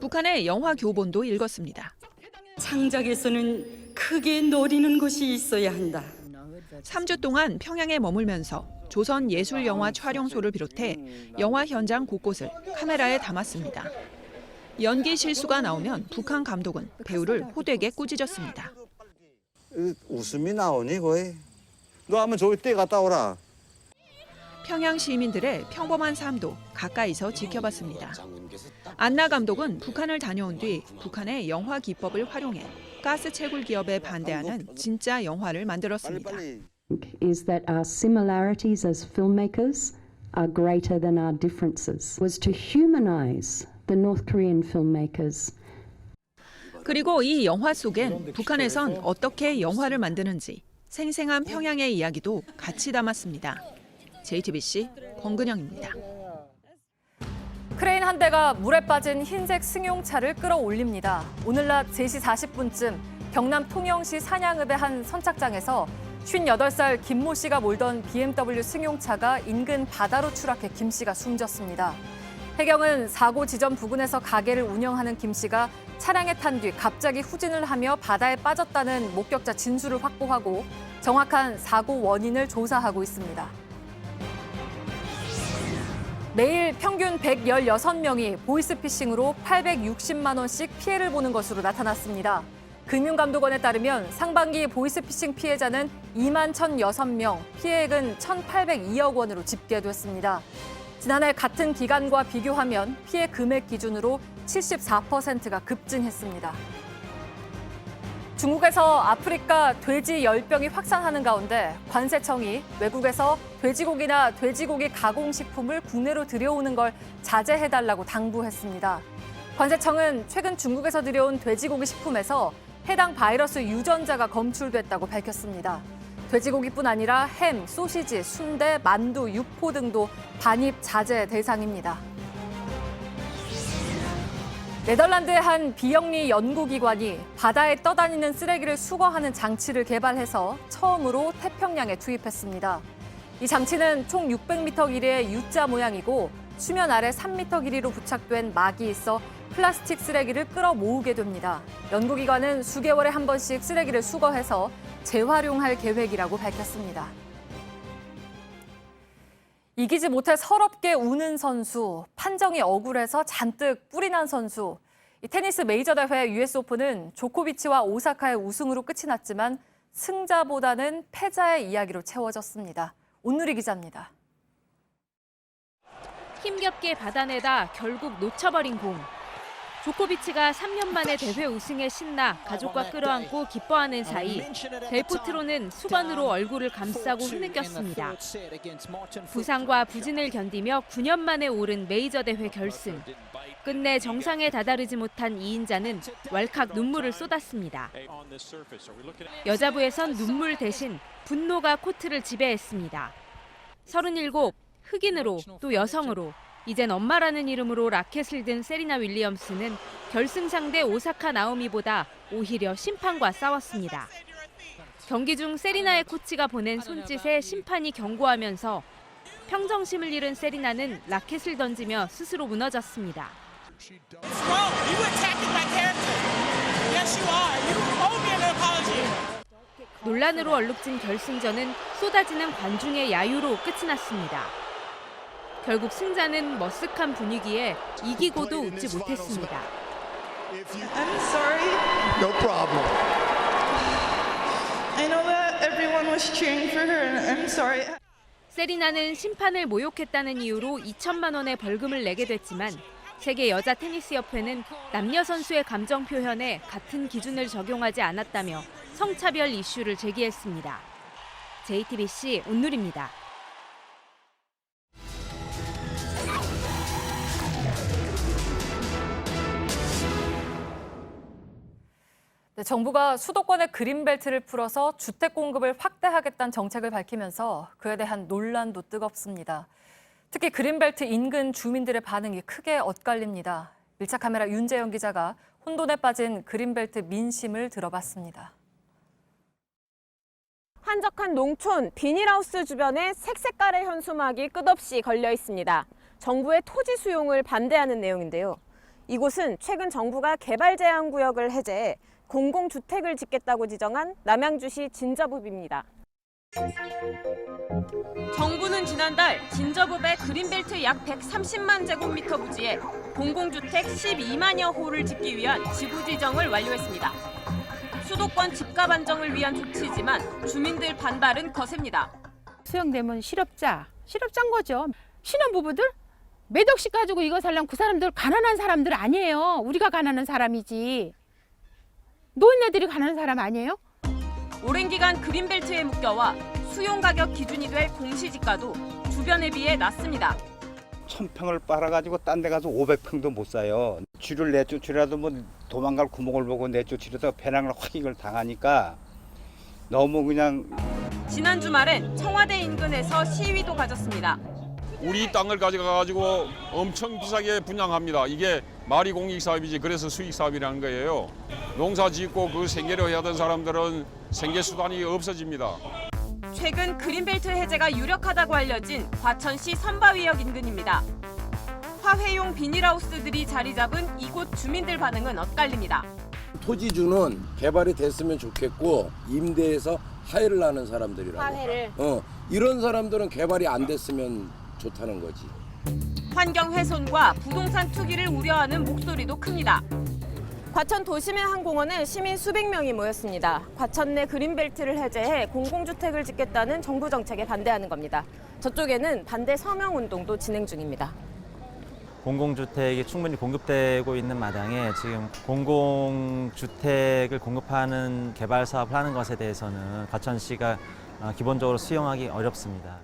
북한의 영화 교본도 읽었습니다. 창작에서는 크게 노리는 곳이 있어야 한다. 3주 동안 평양에 머물면서 조선 예술 영화 촬영소를 비롯해 영화 현장 곳곳을 카메라에 담았습니다. 연기 실수가 나오면 북한 감독은 배우를 호되게 꾸짖었습니다. 웃음이 나오니 거의. 너 한번 저기 떼 갔다 오라. 평양 시민들의 평범한 삶도 가까이서 지켜봤습니다. 안나 감독은 북한을 다녀온 뒤 북한의 영화 기법을 활용해 가스 채굴 기업에 반대하는 진짜 영화를 만들었습니다. Is that our similarities as filmmakers are greater than our differences. Was to humanize the North Korean filmmakers. 그리고 이 영화 속엔 북한에선 어떻게 영화를 만드는지 생생한 평양의 이야기도 같이 담았습니다. JTBC 권근영입니다. 크레인 한 대가 물에 빠진 흰색 승용차를 끌어올립니다. 오늘 낮 3시 40분쯤 경남 통영시 산양읍의 한 선착장에서 58살 김모 씨가 몰던 BMW 승용차가 인근 바다로 추락해 김 씨가 숨졌습니다. 해경은 사고 지점 부근에서 가게를 운영하는 김 씨가 차량에 탄 뒤 갑자기 후진을 하며 바다에 빠졌다는 목격자 진술을 확보하고 정확한 사고 원인을 조사하고 있습니다. 매일 평균 116명이 보이스피싱으로 860만 원씩 피해를 보는 것으로 나타났습니다. 금융감독원에 따르면 상반기 보이스피싱 피해자는 2만 1,006명, 피해액은 1,802억 원으로 집계됐습니다. 지난해 같은 기간과 비교하면 피해 금액 기준으로 74%가 급증했습니다. 중국에서 아프리카 돼지 열병이 확산하는 가운데 관세청이 외국에서 돼지고기나 돼지고기 가공식품을 국내로 들여오는 걸 자제해달라고 당부했습니다. 관세청은 최근 중국에서 들여온 돼지고기 식품에서 해당 바이러스 유전자가 검출됐다고 밝혔습니다. 돼지고기뿐 아니라 햄, 소시지, 순대, 만두, 육포 등도 반입 자제 대상입니다. 네덜란드의 한 비영리 연구기관이 바다에 떠다니는 쓰레기를 수거하는 장치를 개발해서 처음으로 태평양에 투입했습니다. 이 장치는 총 600m 길이의 U자 모양이고 수면 아래 3m 길이로 부착된 막이 있어 플라스틱 쓰레기를 끌어 모으게 됩니다. 연구기관은 수개월에 한 번씩 쓰레기를 수거해서 재활용할 계획이라고 밝혔습니다. 이기지 못해 서럽게 우는 선수, 판정이 억울해서 잔뜩 뿔이 난 선수. 테니스 메이저 대회 US 오픈은 조코비치와 오사카의 우승으로 끝이 났지만 승자보다는 패자의 이야기로 채워졌습니다. 온누리 기자입니다. 힘겹게 받아내다 결국 놓쳐버린 공. 조코비치가 3년 만에 대회 우승에 신나 가족과 끌어안고 기뻐하는 사이 델포트로는 수건으로 얼굴을 감싸고 흐느꼈습니다. 부상과 부진을 견디며 9년 만에 오른 메이저 대회 결승. 끝내 정상에 다다르지 못한 이인자는 왈칵 눈물을 쏟았습니다. 여자부에선 눈물 대신 분노가 코트를 지배했습니다. 37, 흑인으로 또 여성으로 이젠 엄마라는 이름으로 라켓을 든 세리나 윌리엄스는 결승 상대 오사카 나오미보다 오히려 심판과 싸웠습니다. 경기 중 세리나의 코치가 보낸 손짓에 심판이 경고하면서 평정심을 잃은 세리나는 라켓을 던지며 스스로 무너졌습니다. 논란으로 얼룩진 결승전은 쏟아지는 관중의 야유로 끝이 났습니다. 결국 승자는 머쓱한 분위기에 이기고도 웃지 못했습니다. I'm sorry. No problem. I know that everyone was cheering for her and I'm sorry. 세리나는 심판을 모욕했다는 이유로 2천만 원의 벌금을 내게 됐지만 세계 여자 테니스 협회는 남녀 선수의 감정 표현에 같은 기준을 적용하지 않았다며 성차별 이슈를 제기했습니다. JTBC 온누리입니다. 네, 정부가 수도권의 그린벨트를 풀어서 주택 공급을 확대하겠다는 정책을 밝히면서 그에 대한 논란도 뜨겁습니다. 특히 그린벨트 인근 주민들의 반응이 크게 엇갈립니다. 밀착 카메라 윤재영 기자가 혼돈에 빠진 그린벨트 민심을 들어봤습니다. 한적한 농촌 비닐하우스 주변에 색색깔의 현수막이 끝없이 걸려 있습니다. 정부의 토지 수용을 반대하는 내용인데요. 이곳은 최근 정부가 개발 제한 구역을 해제해 공공주택을 짓겠다고 지정한 남양주시 진저읍입니다. 정부는 지난달 진저읍의 그린벨트 약 130만 제곱미터 부지에 공공주택 12만여 호를 짓기 위한 지구 지정을 완료했습니다. 수도권 집값 안정을 위한 조치지만 주민들 반발은 거셉니다. 수용되면 실업자인 거죠. 신혼부부들 몇 억씩 가지고 이거 살려면 그 사람들 가난한 사람들 아니에요. 우리가 가난한 사람이지. 노인네들이 가난한 사람 아니에요? 오랜 기간 그린벨트에 묶여와 수용 가격 기준이 될 공시지가도 주변에 비해 낮습니다. 1000평을 빨아가지고 딴 데 가서 500평도 못 사요. 쥐를 내쫓으라도 뭐 도망갈 구멍을 보고 내쫓으려다 배낭을 확 이걸 당하니까 너무 그냥. 지난 주말엔 청와대 인근에서 시위도 가졌습니다. 우리 땅을 가져가가지고 엄청 비싸게 분양합니다. 이게 말이 공익사업이지 그래서 수익사업이라는 거예요. 농사 짓고 그 생계를 해야 하던 사람들은 생계수단이 없어집니다. 최근 그린벨트 해제가 유력하다고 알려진 과천시 선바위역 인근입니다. 화훼용 비닐하우스들이 자리 잡은 이곳 주민들 반응은 엇갈립니다. 토지주는 개발이 됐으면 좋겠고 임대해서 하해를 하는 사람들이라고. 화해를. 이런 사람들은 개발이 안 됐으면 좋다는 거지. 환경 훼손과 부동산 투기를 우려하는 목소리도 큽니다. 과천 도심의 한 공원에 시민 수백 명이 모였습니다. 과천 내 그린벨트를 해제해 공공주택을 짓겠다는 정부 정책에 반대하는 겁니다. 저쪽에는 반대 서명 운동도 진행 중입니다. 공공주택이 충분히 공급되고 있는 마당에 지금 공공주택을 공급하는 개발 사업을 하는 것에 대해서는 과천시가 기본적으로 수용하기 어렵습니다.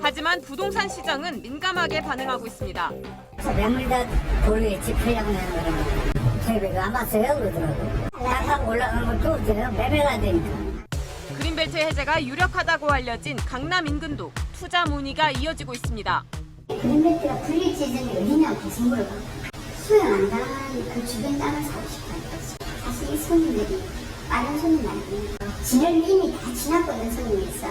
하지만 부동산 시장은 민감하게 반응하고 있습니다. 매물다 도로에 집하려고 하는 거라면 저희가 아마 써요 그러더라고요. 땅값 올라가는 것도 저희가 매매가 되니까. 그린벨트 해제가 유력하다고 알려진 강남 인근도 투자 문의가 이어지고 있습니다. 그린벨트가 풀릴 지점이 어디냐고 계속 물어봐. 수용 안 당한 그 주변 땅을 사고 싶다는 거지. 사실 이 손님들이 빠른 손님 아니에요. 진열 이미 다 지났거든 손님이 있어.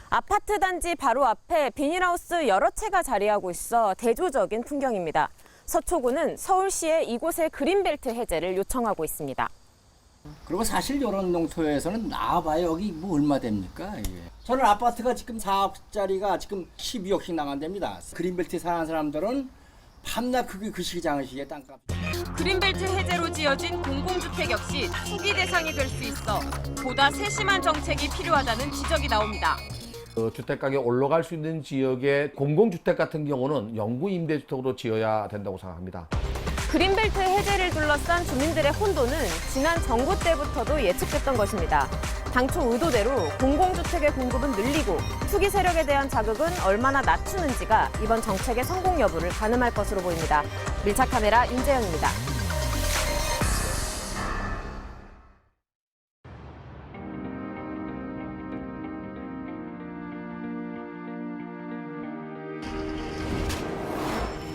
아파트 단지 바로 앞에 비닐하우스 여러 채가 자리하고 있어 대조적인 풍경입니다. 서초구는 서울시에 이곳의 그린벨트 해제를 요청하고 있습니다. 그리고 사실 이런 농토에서는 나와봐야 여기 뭐 얼마 됩니까? 저는 아파트가 지금 4억짜리가 지금 12억씩 나간답니다. 그린벨트 사는 사람들은 밤낮 그 시장시에 땅값. 그린벨트 해제로 지어진 공공주택 역시 투기 대상이 될 수 있어 보다 세심한 정책이 필요하다는 지적이 나옵니다. 주택 가격 올라갈 수 있는 지역의 공공주택 같은 경우는 영구 임대주택으로 지어야 된다고 생각합니다. 그린벨트 해제를 둘러싼 주민들의 혼돈은 지난 정부 때부터도 예측됐던 것입니다. 당초 의도대로 공공주택의 공급은 늘리고 투기 세력에 대한 자극은 얼마나 낮추는지가 이번 정책의 성공 여부를 가늠할 것으로 보입니다. 밀착 카메라 임재영입니다.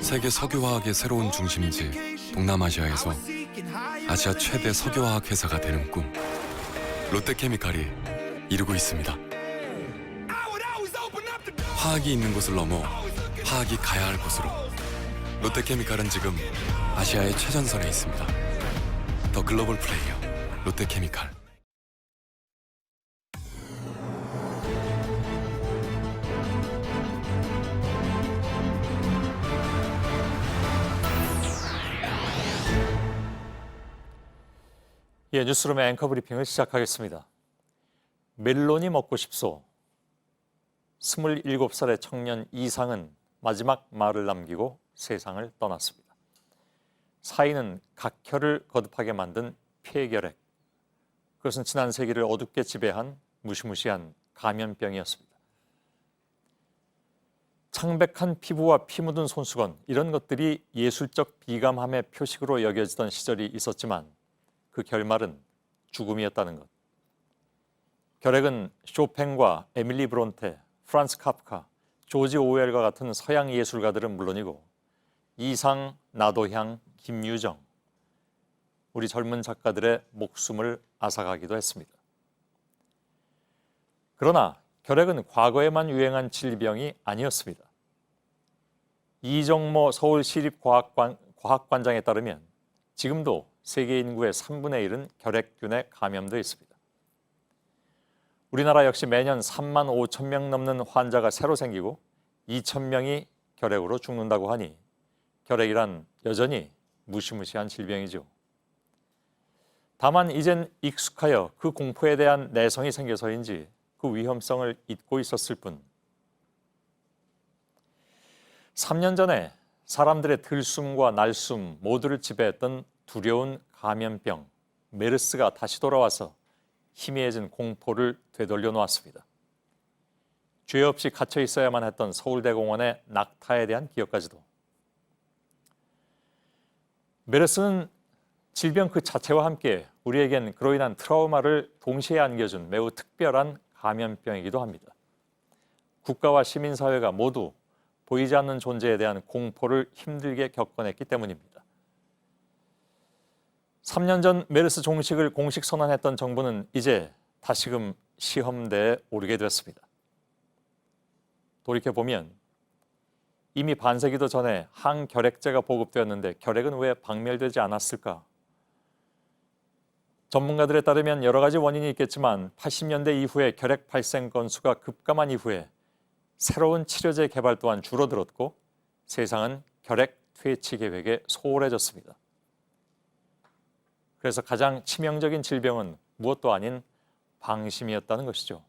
세계 석유화학의 새로운 중심지 동남아시아에서 아시아 최대 석유화학 회사가 되는 꿈 롯데케미칼이 이루고 있습니다. 화학이 있는 곳을 넘어 화학이 가야 할 곳으로 롯데케미칼은 지금 아시아의 최전선에 있습니다. 더 글로벌 플레이어 롯데케미칼. 예, 뉴스룸의 앵커 브리핑을 시작하겠습니다. 멜론이 먹고 싶소. 27살의 청년 이상은 마지막 말을 남기고 세상을 떠났습니다. 사인은 각혈을 거듭하게 만든 폐결핵. 그것은 지난 세기를 어둡게 지배한 무시무시한 감염병이었습니다. 창백한 피부와 피 묻은 손수건, 이런 것들이 예술적 비감함의 표식으로 여겨지던 시절이 있었지만 그 결말은 죽음이었다는 것. 결핵은 쇼팽과 에밀리 브론테, 프란츠 카프카, 조지 오웰과 같은 서양 예술가들은 물론이고 이상, 나도향, 김유정, 우리 젊은 작가들의 목숨을 앗아가기도 했습니다. 그러나 결핵은 과거에만 유행한 질병이 아니었습니다. 이정모 서울시립과학관장에 따르면 지금도 세계 인구의 3분의 1은 결핵균에 감염돼 있습니다. 우리나라 역시 매년 3만 5천 명 넘는 환자가 새로 생기고 2천 명이 결핵으로 죽는다고 하니 결핵이란 여전히 무시무시한 질병이죠. 다만 이젠 익숙하여 그 공포에 대한 내성이 생겨서인지 그 위험성을 잊고 있었을 뿐. 3년 전에 사람들의 들숨과 날숨 모두를 지배했던 두려운 감염병 메르스가 다시 돌아와서 희미해진 공포를 되돌려 놓았습니다. 죄 없이 갇혀 있어야만 했던 서울대공원의 낙타에 대한 기억까지도. 메르스는 질병 그 자체와 함께 우리에겐 그로 인한 트라우마를 동시에 안겨준 매우 특별한 감염병이기도 합니다. 국가와 시민사회가 모두 보이지 않는 존재에 대한 공포를 힘들게 겪어냈기 때문입니다. 3년 전 메르스 종식을 공식 선언했던 정부는 이제 다시금 시험대에 오르게 됐습니다. 돌이켜보면 이미 반세기도 전에 항결핵제가 보급되었는데 결핵은 왜 박멸되지 않았을까? 전문가들에 따르면 여러 가지 원인이 있겠지만 80년대 이후에 결핵 발생 건수가 급감한 이후에 새로운 치료제 개발 또한 줄어들었고 세상은 결핵 퇴치 계획에 소홀해졌습니다. 그래서 가장 치명적인 질병은 무엇도 아닌 방심이었다는 것이죠.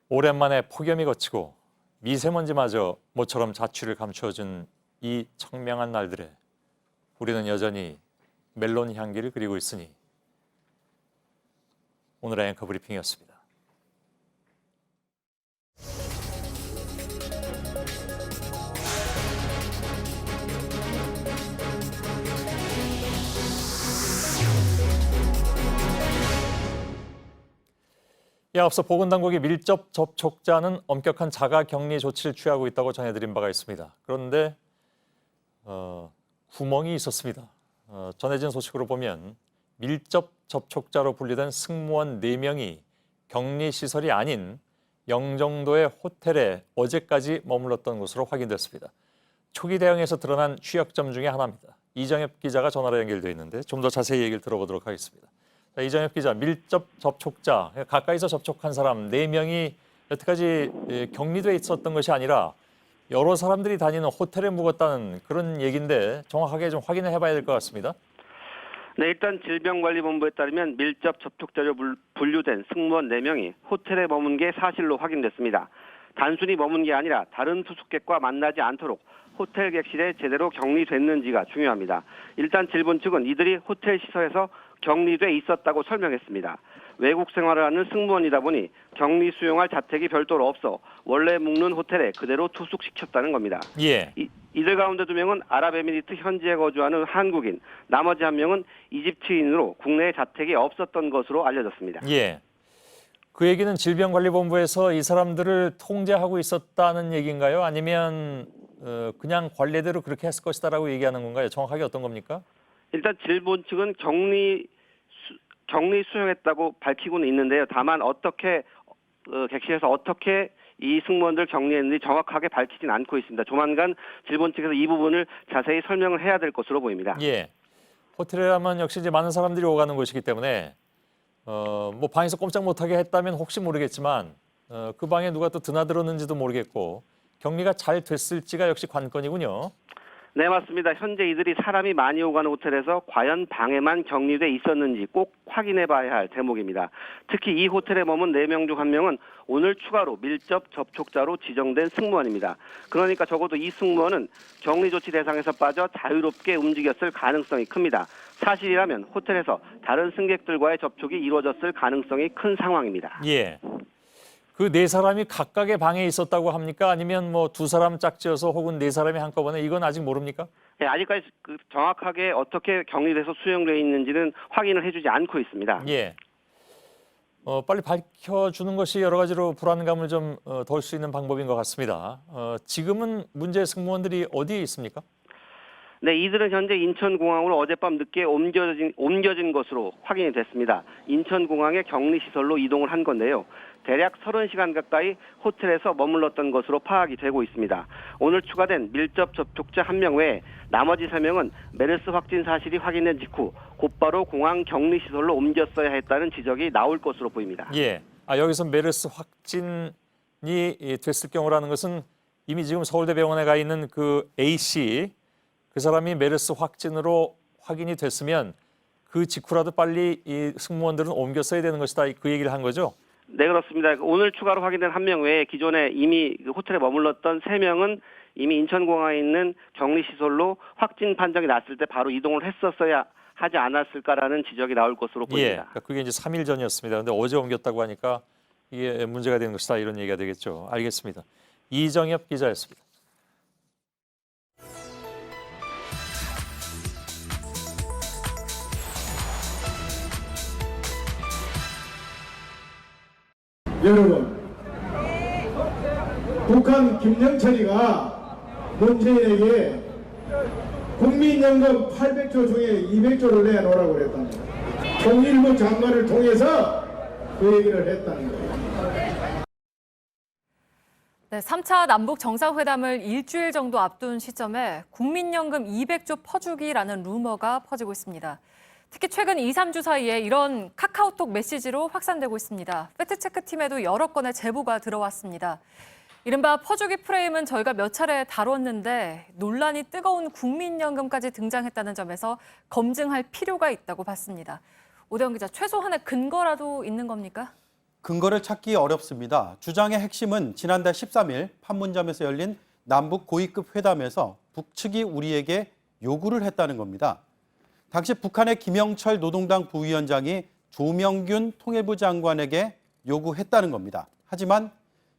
오랜만에 폭염이 걷히고 미세먼지마저 모처럼 자취를 감추어준 이 청명한 날들에 우리는 여전히 멜론 향기를 그리고 있으니 오늘의 앵커 브리핑이었습니다. 앞서 보건당국이 밀접 접촉자는 엄격한 자가격리 조치를 취하고 있다고 전해드린 바가 있습니다. 그런데 구멍이 있었습니다. 전해진 소식으로 보면 밀접 접촉자로 분류된 승무원 4명이 격리시설이 아닌 영종도의 호텔에 어제까지 머물렀던 것으로 확인됐습니다. 초기 대응에서 드러난 취약점 중에 하나입니다. 이정엽 기자가 전화로 연결되어 있는데 좀 더 자세히 얘기를 들어보도록 하겠습니다. 자, 이정엽 기자, 밀접 접촉자, 가까이서 접촉한 사람 4명이 여태까지 격리돼 있었던 것이 아니라 여러 사람들이 다니는 호텔에 묵었다는 그런 얘기인데 정확하게 좀 확인을 해봐야 될 것 같습니다. 네, 일단 질병관리본부에 따르면 밀접 접촉자로 분류된 승무원 4명이 호텔에 머문 게 사실로 확인됐습니다. 단순히 머문 게 아니라 다른 투숙객과 만나지 않도록 호텔 객실에 제대로 격리됐는지가 중요합니다. 일단 질본 측은 이들이 호텔 시설에서 격리돼 있었다고 설명했습니다. 외국 생활을 하는 승무원이다 보니 격리 수용할 자택이 별도로 없어 원래 묵는 호텔에 그대로 투숙시켰다는 겁니다. 예. 이들 가운데 2명은 아랍에미리트 현지에 거주하는 한국인, 나머지 1명은 이집트인으로 국내에 자택이 없었던 것으로 알려졌습니다. 예. 그 얘기는 질병관리본부에서 이 사람들을 통제하고 있었다는 얘기인가요? 아니면 그냥 관례대로 그렇게 했을 것이다라고 얘기하는 건가요? 정확하게 어떤 겁니까? 일단 질본 측은 격리 수용했다고 밝히고는 있는데요. 다만 어떻게 객실에서 어떻게 이 승무원들 격리했는지 정확하게 밝히진 않고 있습니다. 조만간 질본 측에서 이 부분을 자세히 설명을 해야 될 것으로 보입니다. 예. 호텔이라면 역시 이제 많은 사람들이 오가는 곳이기 때문에 뭐 방에서 꼼짝 못하게 했다면 혹시 모르겠지만 그 방에 누가 또 드나들었는지도 모르겠고 격리가 잘 됐을지가 역시 관건이군요. 네, 맞습니다. 현재 이들이 사람이 많이 오가는 호텔에서 과연 방에만 격리돼 있었는지 꼭 확인해 봐야 할 대목입니다. 특히 이 호텔에 머문 4명 중 1명은 오늘 추가로 밀접 접촉자로 지정된 승무원입니다. 그러니까 적어도 이 승무원은 격리 조치 대상에서 빠져 자유롭게 움직였을 가능성이 큽니다. 사실이라면 호텔에서 다른 승객들과의 접촉이 이루어졌을 가능성이 큰 상황입니다. 예. 그 4사람이 각각의 방에 있었다고 합니까? 아니면 뭐 2사람 짝지어서 혹은 4사람이 한꺼번에 이건 아직 모릅니까? 네, 아직까지 정확하게 어떻게 격리돼서 수용되어 있는지는 확인을 해주지 않고 있습니다. 예. 빨리 밝혀주는 것이 여러 가지로 불안감을 좀 덜 수 있는 방법인 것 같습니다. 지금은 문제 승무원들이 어디에 있습니까? 네, 이들은 현재 인천공항으로 어젯밤 늦게 옮겨진 것으로 확인이 됐습니다. 인천공항의 격리시설로 이동을 한 건데요. 대략 30시간 가까이 호텔에서 머물렀던 것으로 파악이 되고 있습니다. 오늘 추가된 밀접 접촉자 1명 외에 나머지 3명은 메르스 확진 사실이 확인된 직후 곧바로 공항 격리시설로 옮겼어야 했다는 지적이 나올 것으로 보입니다. 예. 여기서 메르스 확진이 됐을 경우라는 것은 이미 지금 서울대병원에 가 있는 그 A씨, 그 사람이 메르스 확진으로 확인이 됐으면 그 직후라도 빨리 이 승무원들은 옮겼어야 되는 것이다. 그 얘기를 한 거죠? 네, 그렇습니다. 오늘 추가로 확인된 1명 외에 기존에 이미 호텔에 머물렀던 3명은 이미 인천공항에 있는 격리시설로 확진 판정이 났을 때 바로 이동을 했었어야 하지 않았을까라는 지적이 나올 것으로 보입니다. 예, 그러니까 그게 이제 3일 전이었습니다. 그런데 어제 옮겼다고 하니까 이게 문제가 되는 것이다 이런 얘기가 되겠죠. 알겠습니다. 이정엽 기자였습니다. 여러분, 북한 김영철이가 문재인에게 국민연금 800조 중에 200조를 내놓으라고 그랬답니다. 통일부 장관을 통해서 그 얘기를 했다는 거예요. 네, 3차 남북 정상회담을 일주일 정도 앞둔 시점에 국민연금 200조 퍼주기라는 루머가 퍼지고 있습니다. 특히 최근 2, 3주 사이에 이런 카카오톡 메시지로 확산되고 있습니다. 팩트체크팀에도 여러 건의 제보가 들어왔습니다. 이른바 퍼주기 프레임은 저희가 몇 차례 다뤘는데 논란이 뜨거운 국민연금까지 등장했다는 점에서 검증할 필요가 있다고 봤습니다. 오대영 기자, 최소한의 근거라도 있는 겁니까? 근거를 찾기 어렵습니다. 주장의 핵심은 지난달 13일 판문점에서 열린 남북 고위급 회담에서 북측이 우리에게 요구를 했다는 겁니다. 당시 북한의 김영철 노동당 부위원장이 조명균 통일부 장관에게 요구했다는 겁니다. 하지만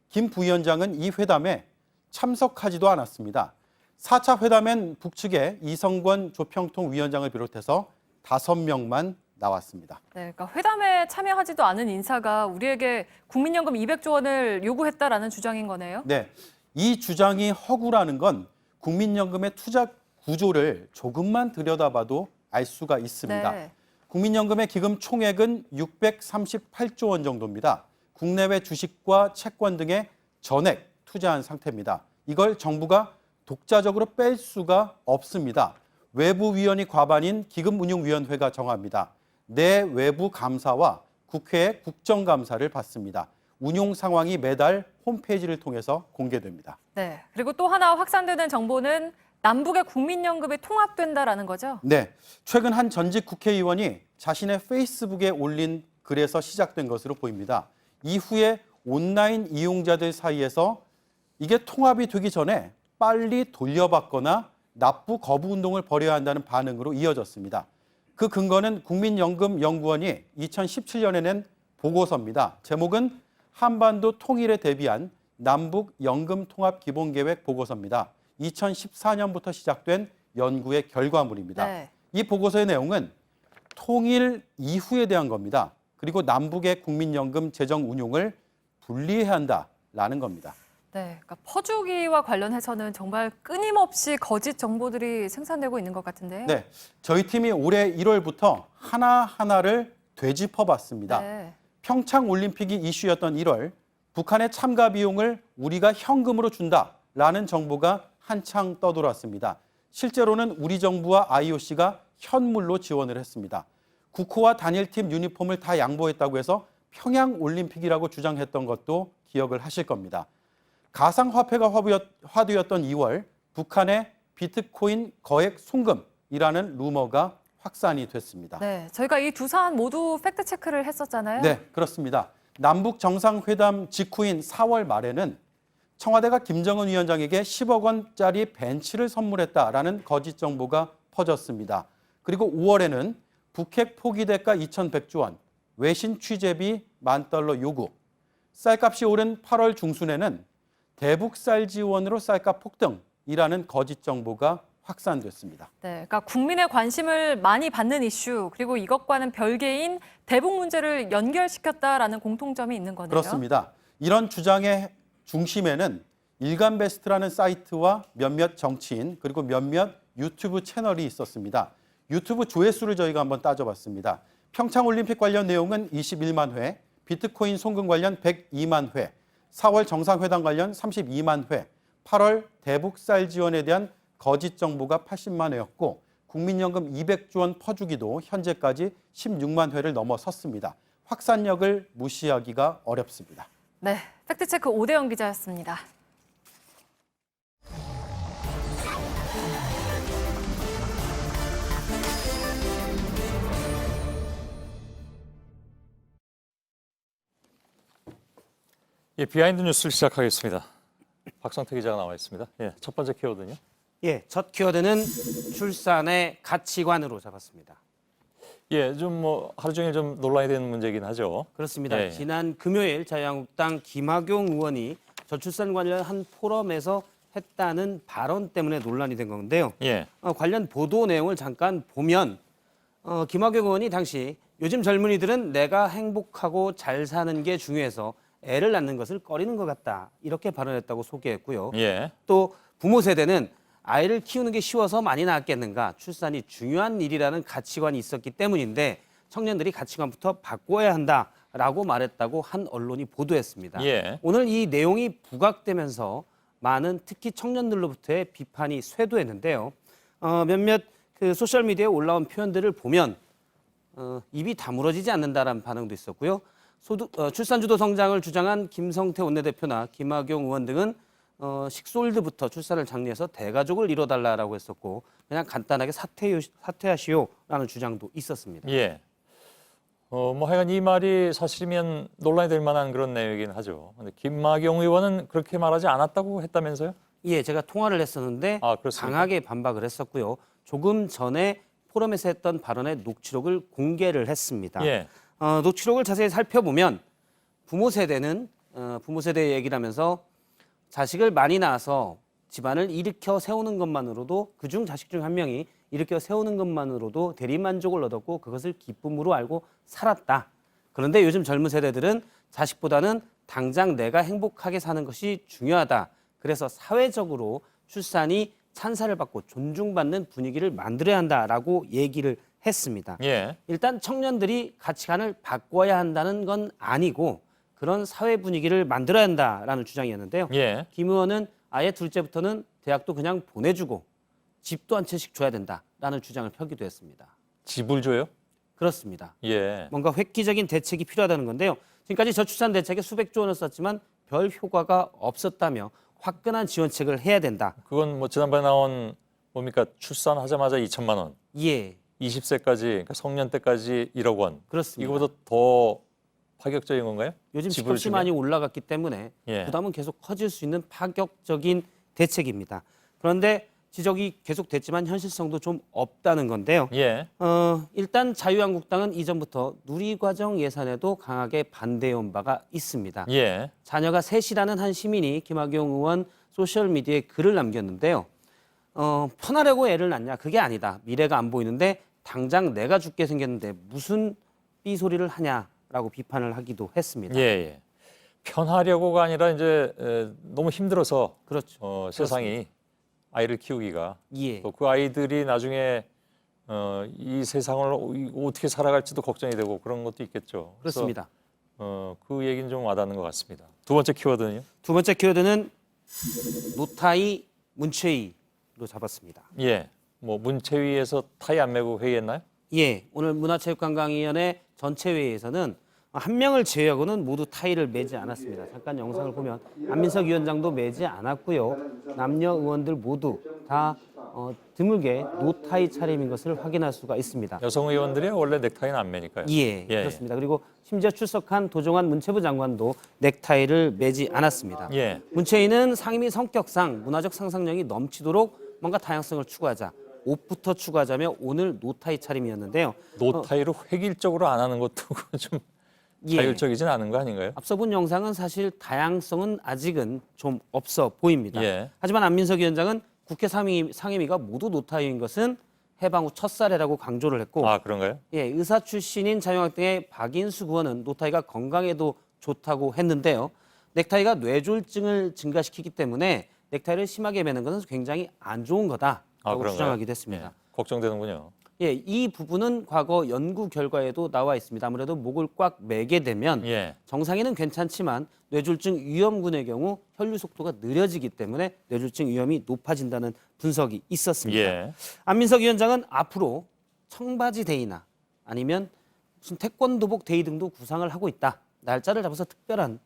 김 부위원장은 이 회담에 참석하지도 않았습니다. 4차 회담엔 북측의 이성권 조평통 위원장을 비롯해서 5명만 나왔습니다. 네, 그러니까 회담에 참여하지도 않은 인사가 우리에게 국민연금 200조 원을 요구했다라는 주장인 거네요. 네, 이 주장이 허구라는 건 국민연금의 투자 구조를 조금만 들여다봐도 알 수가 있습니다. 네. 국민연금의 기금 총액은 638조 원 정도입니다. 국내외 주식과 채권 등에 전액 투자한 상태입니다. 이걸 정부가 독자적으로 뺄 수가 없습니다. 외부 위원이 과반인 기금운용위원회가 정합니다. 내 외부 감사와 국회의 국정감사를 받습니다. 운용 상황이 매달 홈페이지를 통해서 공개됩니다. 네. 그리고 또 하나 확산되는 정보는 남북의 국민연금이 통합된다라는 거죠? 네, 최근 한 전직 국회의원이 자신의 페이스북에 올린 글에서 시작된 것으로 보입니다. 이후에 온라인 이용자들 사이에서 이게 통합이 되기 전에 빨리 돌려받거나 납부 거부 운동을 벌여야 한다는 반응으로 이어졌습니다. 그 근거는 국민연금연구원이 2017년에 낸 보고서입니다. 제목은 한반도 통일에 대비한 남북 연금 통합 기본계획 보고서입니다. 2014년부터 시작된 연구의 결과물입니다. 네. 이 보고서의 내용은 통일 이후에 대한 겁니다. 그리고 남북의 국민연금 재정 운용을 분리해야 한다라는 겁니다. 네, 그러니까 퍼주기와 관련해서는 정말 끊임없이 거짓 정보들이 생산되고 있는 것 같은데요. 네, 저희 팀이 올해 1월부터 하나하나를 되짚어봤습니다. 네. 평창 올림픽이 이슈였던 1월, 북한의 참가 비용을 우리가 현금으로 준다라는 정보가 한창 떠돌았습니다. 실제로는 우리 정부와 IOC가 현물로 지원을 했습니다. 국호와 단일팀 유니폼을 다 양보했다고 해서 평양 올림픽이라고 주장했던 것도 기억을 하실 겁니다. 가상화폐가 화두였던 2월, 북한의 비트코인 거액 송금이라는 루머가 확산이 됐습니다. 네, 저희가 이 두 사안 모두 팩트 체크를 했었잖아요. 네, 그렇습니다. 남북 정상회담 직후인 4월 말에는 청와대가 김정은 위원장에게 10억 원짜리 벤츠를 선물했다라는 거짓 정보가 퍼졌습니다. 그리고 5월에는 북핵 포기 대가 2,100조 원, 외신 취재비 $10,000 요구, 쌀값이 오른 8월 중순에는 대북 쌀 지원으로 쌀값 폭등이라는 거짓 정보가 확산됐습니다. 네, 그러니까 국민의 관심을 많이 받는 이슈, 그리고 이것과는 별개인 대북 문제를 연결시켰다라는 공통점이 있는 거네요. 그렇습니다. 이런 주장의 중심에는 일간베스트라는 사이트와 몇몇 정치인 그리고 몇몇 유튜브 채널이 있었습니다. 유튜브 조회수를 저희가 한번 따져봤습니다. 평창올림픽 관련 내용은 21만 회, 비트코인 송금 관련 102만 회, 4월 정상회담 관련 32만 회, 8월 대북 쌀 지원에 대한 거짓 정보가 80만 회였고 국민연금 200조 원 퍼주기도 현재까지 16만 회를 넘어섰습니다. 확산력을 무시하기가 어렵습니다. 네, 팩트체크 오대영 기자였습니다. 예, 비하인드 뉴스를 시작하겠습니다. 박성태 기자가 나와 있습니다. 예, 첫 번째 키워드는요? 예, 첫 키워드는 출산의 가치관으로 잡았습니다. 예, 좀 뭐 하루 종일 좀 논란이 되는 문제이긴 하죠. 그렇습니다. 예. 지난 금요일 자유한국당 김학용 의원이 저출산 관련 한 포럼에서 했다는 발언 때문에 논란이 된 건데요. 예. 관련 보도 내용을 잠깐 보면 김학용 의원이 당시 요즘 젊은이들은 내가 행복하고 잘 사는 게 중요해서 애를 낳는 것을 꺼리는 것 같다. 이렇게 발언했다고 소개했고요. 예. 또 부모 세대는 아이를 키우는 게 쉬워서 많이 낳았겠는가, 출산이 중요한 일이라는 가치관이 있었기 때문인데 청년들이 가치관부터 바꿔야 한다라고 말했다고 한 언론이 보도했습니다. 예. 오늘 이 내용이 부각되면서 많은 특히 청년들로부터의 비판이 쇄도했는데요. 몇몇 그 소셜미디어에 올라온 표현들을 보면 입이 다물어지지 않는다라는 반응도 있었고요. 출산주도 성장을 주장한 김성태 원내대표나 김학용 의원 등은 식솔드부터 출산을 장려해서 대가족을 이뤄달라고 했었고 그냥 간단하게 사퇴하시오라는 주장도 있었습니다. 예. 뭐 하여간 이 말이 사실이면 논란이 될 만한 그런 내용이긴 하죠. 근데 김학용 의원은 그렇게 말하지 않았다고 했다면서요? 예, 제가 통화를 했었는데 강하게 반박을 했었고요. 조금 전에 포럼에서 했던 발언의 녹취록을 공개를 했습니다. 예. 녹취록을 자세히 살펴보면 부모 세대는 부모 세대 얘기를 하면서 자식을 많이 낳아서 집안을 일으켜 세우는 것만으로도 그중 자식 중 한 명이 일으켜 세우는 것만으로도 대리만족을 얻었고 그것을 기쁨으로 알고 살았다. 그런데 요즘 젊은 세대들은 자식보다는 당장 내가 행복하게 사는 것이 중요하다. 그래서 사회적으로 출산이 찬사를 받고 존중받는 분위기를 만들어야 한다라고 얘기를 했습니다. 예. 일단 청년들이 가치관을 바꿔야 한다는 건 아니고 그런 사회 분위기를 만들어야 한다라는 주장이었는데요. 예. 김 의원은 아예 둘째부터는 대학도 그냥 보내주고 집도 한 채씩 줘야 된다라는 주장을 펴기도 했습니다. 집을 줘요? 그렇습니다. 예. 뭔가 획기적인 대책이 필요하다는 건데요. 지금까지 저출산 대책에 수백조 원을 썼지만 별 효과가 없었다며 화끈한 지원책을 해야 된다. 그건 뭐 지난번에 나온 뭡니까 출산하자마자 2천만 원. 예. 20세까지 그러니까 성년 때까지 1억 원. 그렇습니다. 이거보다 더 파격적인 건가요? 요즘 지불 집값이 중에? 많이 올라갔기 때문에 예. 부담은 계속 커질 수 있는 파격적인 대책입니다. 그런데 지적이 계속됐지만 현실성도 좀 없다는 건데요. 예. 일단 자유한국당은 이전부터 누리과정 예산에도 강하게 반대해온 바가 있습니다. 예. 자녀가 셋이라는 한 시민이 김학용 의원 소셜미디어에 글을 남겼는데요. 편하려고 애를 낳냐? 그게 아니다. 미래가 안 보이는데 당장 내가 죽게 생겼는데 무슨 삐소리를 하냐라고 비판을 하기도 했습니다. 예, 예. 편하려고가 아니라 이제 너무 힘들어서 그렇죠. 세상이 아이를 키우기가 예. 또 그 아이들이 나중에 이 세상을 어떻게 살아갈지도 걱정이 되고 그런 것도 있겠죠. 그래서, 그렇습니다. 그 얘기는 좀 와닿는 것 같습니다. 두 번째 키워드는요? 두 번째 키워드는 노타이 문체위로 잡았습니다. 예. 뭐 문체위에서 타이 안 메고 회의했나요? 예, 오늘 문화체육관광위원회 전체 회의에서는 한 명을 제외하고는 모두 타이를 매지 않았습니다. 잠깐 영상을 보면 안민석 위원장도 매지 않았고요. 남녀 의원들 모두 다 드물게 노타이 차림인 것을 확인할 수가 있습니다. 여성 의원들이 원래 넥타이는 안 매니까요. 예, 그렇습니다. 그리고 심지어 출석한 도종환 문체부 장관도 넥타이를 매지 않았습니다. 예. 문체위는 상임위 성격상 문화적 상상력이 넘치도록 뭔가 다양성을 추구하자. 옷부터 추구하자며 오늘 노타이 차림이었는데요. 노타이로 획일적으로 안 하는 것도 좀 자율적이진 않은 거 아닌가요? 앞서 본 영상은 사실 다양성은 아직은 좀 없어 보입니다. 예. 하지만 안민석 위원장은 국회 상임위가 모두 노타이인 것은 해방 후 첫 사례라고 강조를 했고 아, 그런가요? 예, 의사 출신인 자유한국당의 박인수 의원은 노타이가 건강에도 좋다고 했는데요. 넥타이가 뇌졸중을 증가시키기 때문에 넥타이를 심하게 매는 것은 굉장히 안 좋은 거다라고 주장하기도 했습니다. 예, 걱정되는군요. 예, 이 부분은 과거 연구 결과에도 나와 있습니다. 아무래도 목을 꽉 매게 되면 정상에는 괜찮지만 뇌졸중 위험군의 경우 혈류 속도가 느려지기 때문에 뇌졸중 위험이 높아진다는 분석이 있었습니다. 예. 안민석 위원장은 앞으로 청바지 데이나 아니면 무슨 태권도복 데이 등도 구상을 하고 있다. 날짜를 잡아서 특별한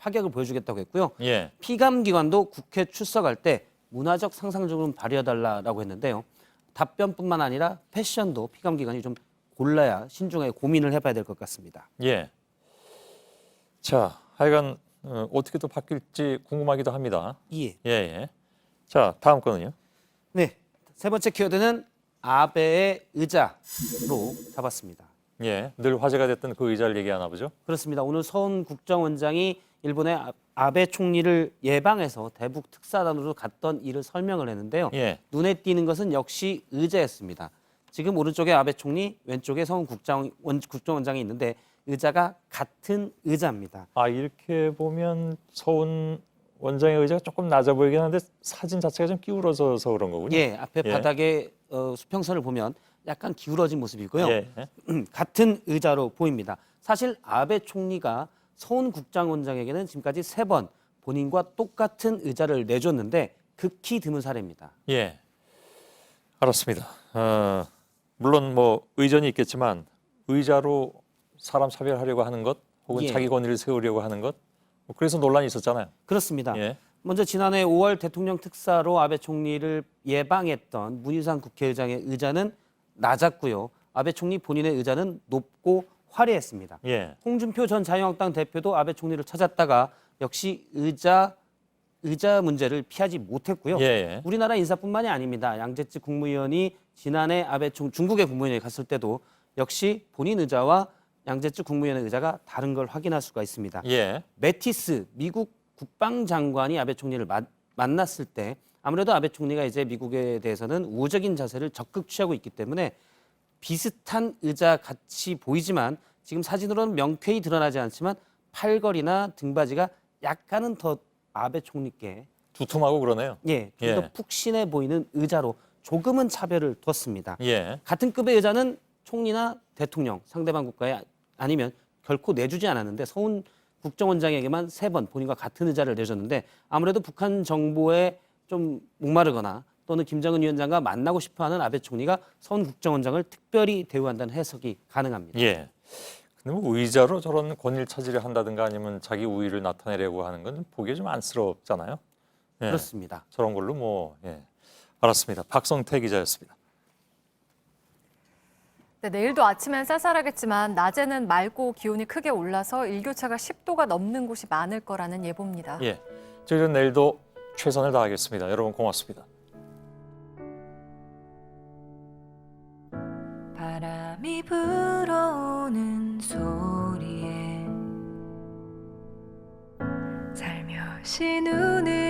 파격을 보여주겠다고 했고요. 예. 피감기관도 국회 출석할 때 문화적 상상력을 발휘해달라고 했는데요. 답변뿐만 아니라 패션도 피감기관이 좀 골라야 신중하게 고민을 해봐야 될 것 같습니다. 예. 자, 하여간 어떻게 또 바뀔지 궁금하기도 합니다. 예. 예. 자, 다음 거는요? 네, 세 번째 키워드는 아베의 의자로 잡았습니다. 예, 늘 화제가 됐던 그 의자를 얘기하나 보죠? 그렇습니다. 오늘 서훈 국정원장이 일본의 아베 총리를 예방해서 대북 특사단으로 갔던 일을 설명을 했는데요. 예. 눈에 띄는 것은 역시 의자였습니다. 지금 오른쪽에 아베 총리, 왼쪽에 서훈 국정원장이 있는데 의자가 같은 의자입니다. 아, 이렇게 보면 서훈 원장의 의자가 조금 낮아 보이긴 하는데 사진 자체가 좀 기울어져서 그런 거군요. 예, 앞에 바닥에 수평선을 보면 약간 기울어진 모습이고요. 예. 같은 의자로 보입니다. 사실 아베 총리가 서훈 국정원장에게는 지금까지 3번 본인과 똑같은 의자를 내줬는데 극히 드문 사례입니다. 예, 알았습니다. 물론 뭐 의전이 있겠지만 의자로 사람 차별하려고 하는 것 혹은 예. 자기 권위를 세우려고 하는 것 그래서 논란이 있었잖아요. 그렇습니다. 예. 먼저 지난해 5월 대통령 특사로 아베 총리를 예방했던 문희상 국회의장의 의자는 낮았고요. 아베 총리 본인의 의자는 높고 화려했습니다. 예. 홍준표 전 자유한국당 대표도 아베 총리를 찾았다가 역시 의자 문제를 피하지 못했고요. 예. 우리나라 인사뿐만이 아닙니다. 양재치 국무위원이 지난해 중국의 국무위원이 갔을 때도 역시 본인 의자와 양재치 국무위원의 의자가 다른 걸 확인할 수가 있습니다. 예. 매티스 미국 국방장관이 아베 총리를 만났을 때 아무래도 아베 총리가 이제 미국에 대해서는 우호적인 자세를 적극 취하고 있기 때문에 비슷한 의자 같이 보이지만 지금 사진으로는 명쾌히 드러나지 않지만 팔걸이나 등받이가 약간은 더 아베 총리께 두툼하고 그러네요. 예, 좀 더 푹신해 보이는 의자로 조금은 차별을 뒀습니다. 예. 같은 급의 의자는 총리나 대통령, 상대방 국가에 아니면 결코 내주지 않았는데 서훈 국정원장에게만 3번 본인과 같은 의자를 내줬는데 아무래도 북한 정보에 좀 목마르거나 또는 김정은 위원장과 만나고 싶어하는 아베 총리가 선 국정원장을 특별히 대우한다는 해석이 가능합니다. 예. 근데 뭐 의자로 저런 권위를 차지려 한다든가 아니면 자기 우위를 나타내려고 하는 건 보기에 좀 안쓰럽잖아요. 예. 그렇습니다. 저런 걸로 뭐 알았습니다. 박성태 기자였습니다. 네, 내일도 아침엔 쌀쌀하겠지만 낮에는 맑고 기온이 크게 올라서 일교차가 10도가 넘는 곳이 많을 거라는 예보입니다. 예. 저희는 내일도 최선을 다하겠습니다. 여러분 고맙습니다. 바람이 불어오는 소리에 살며시 눈을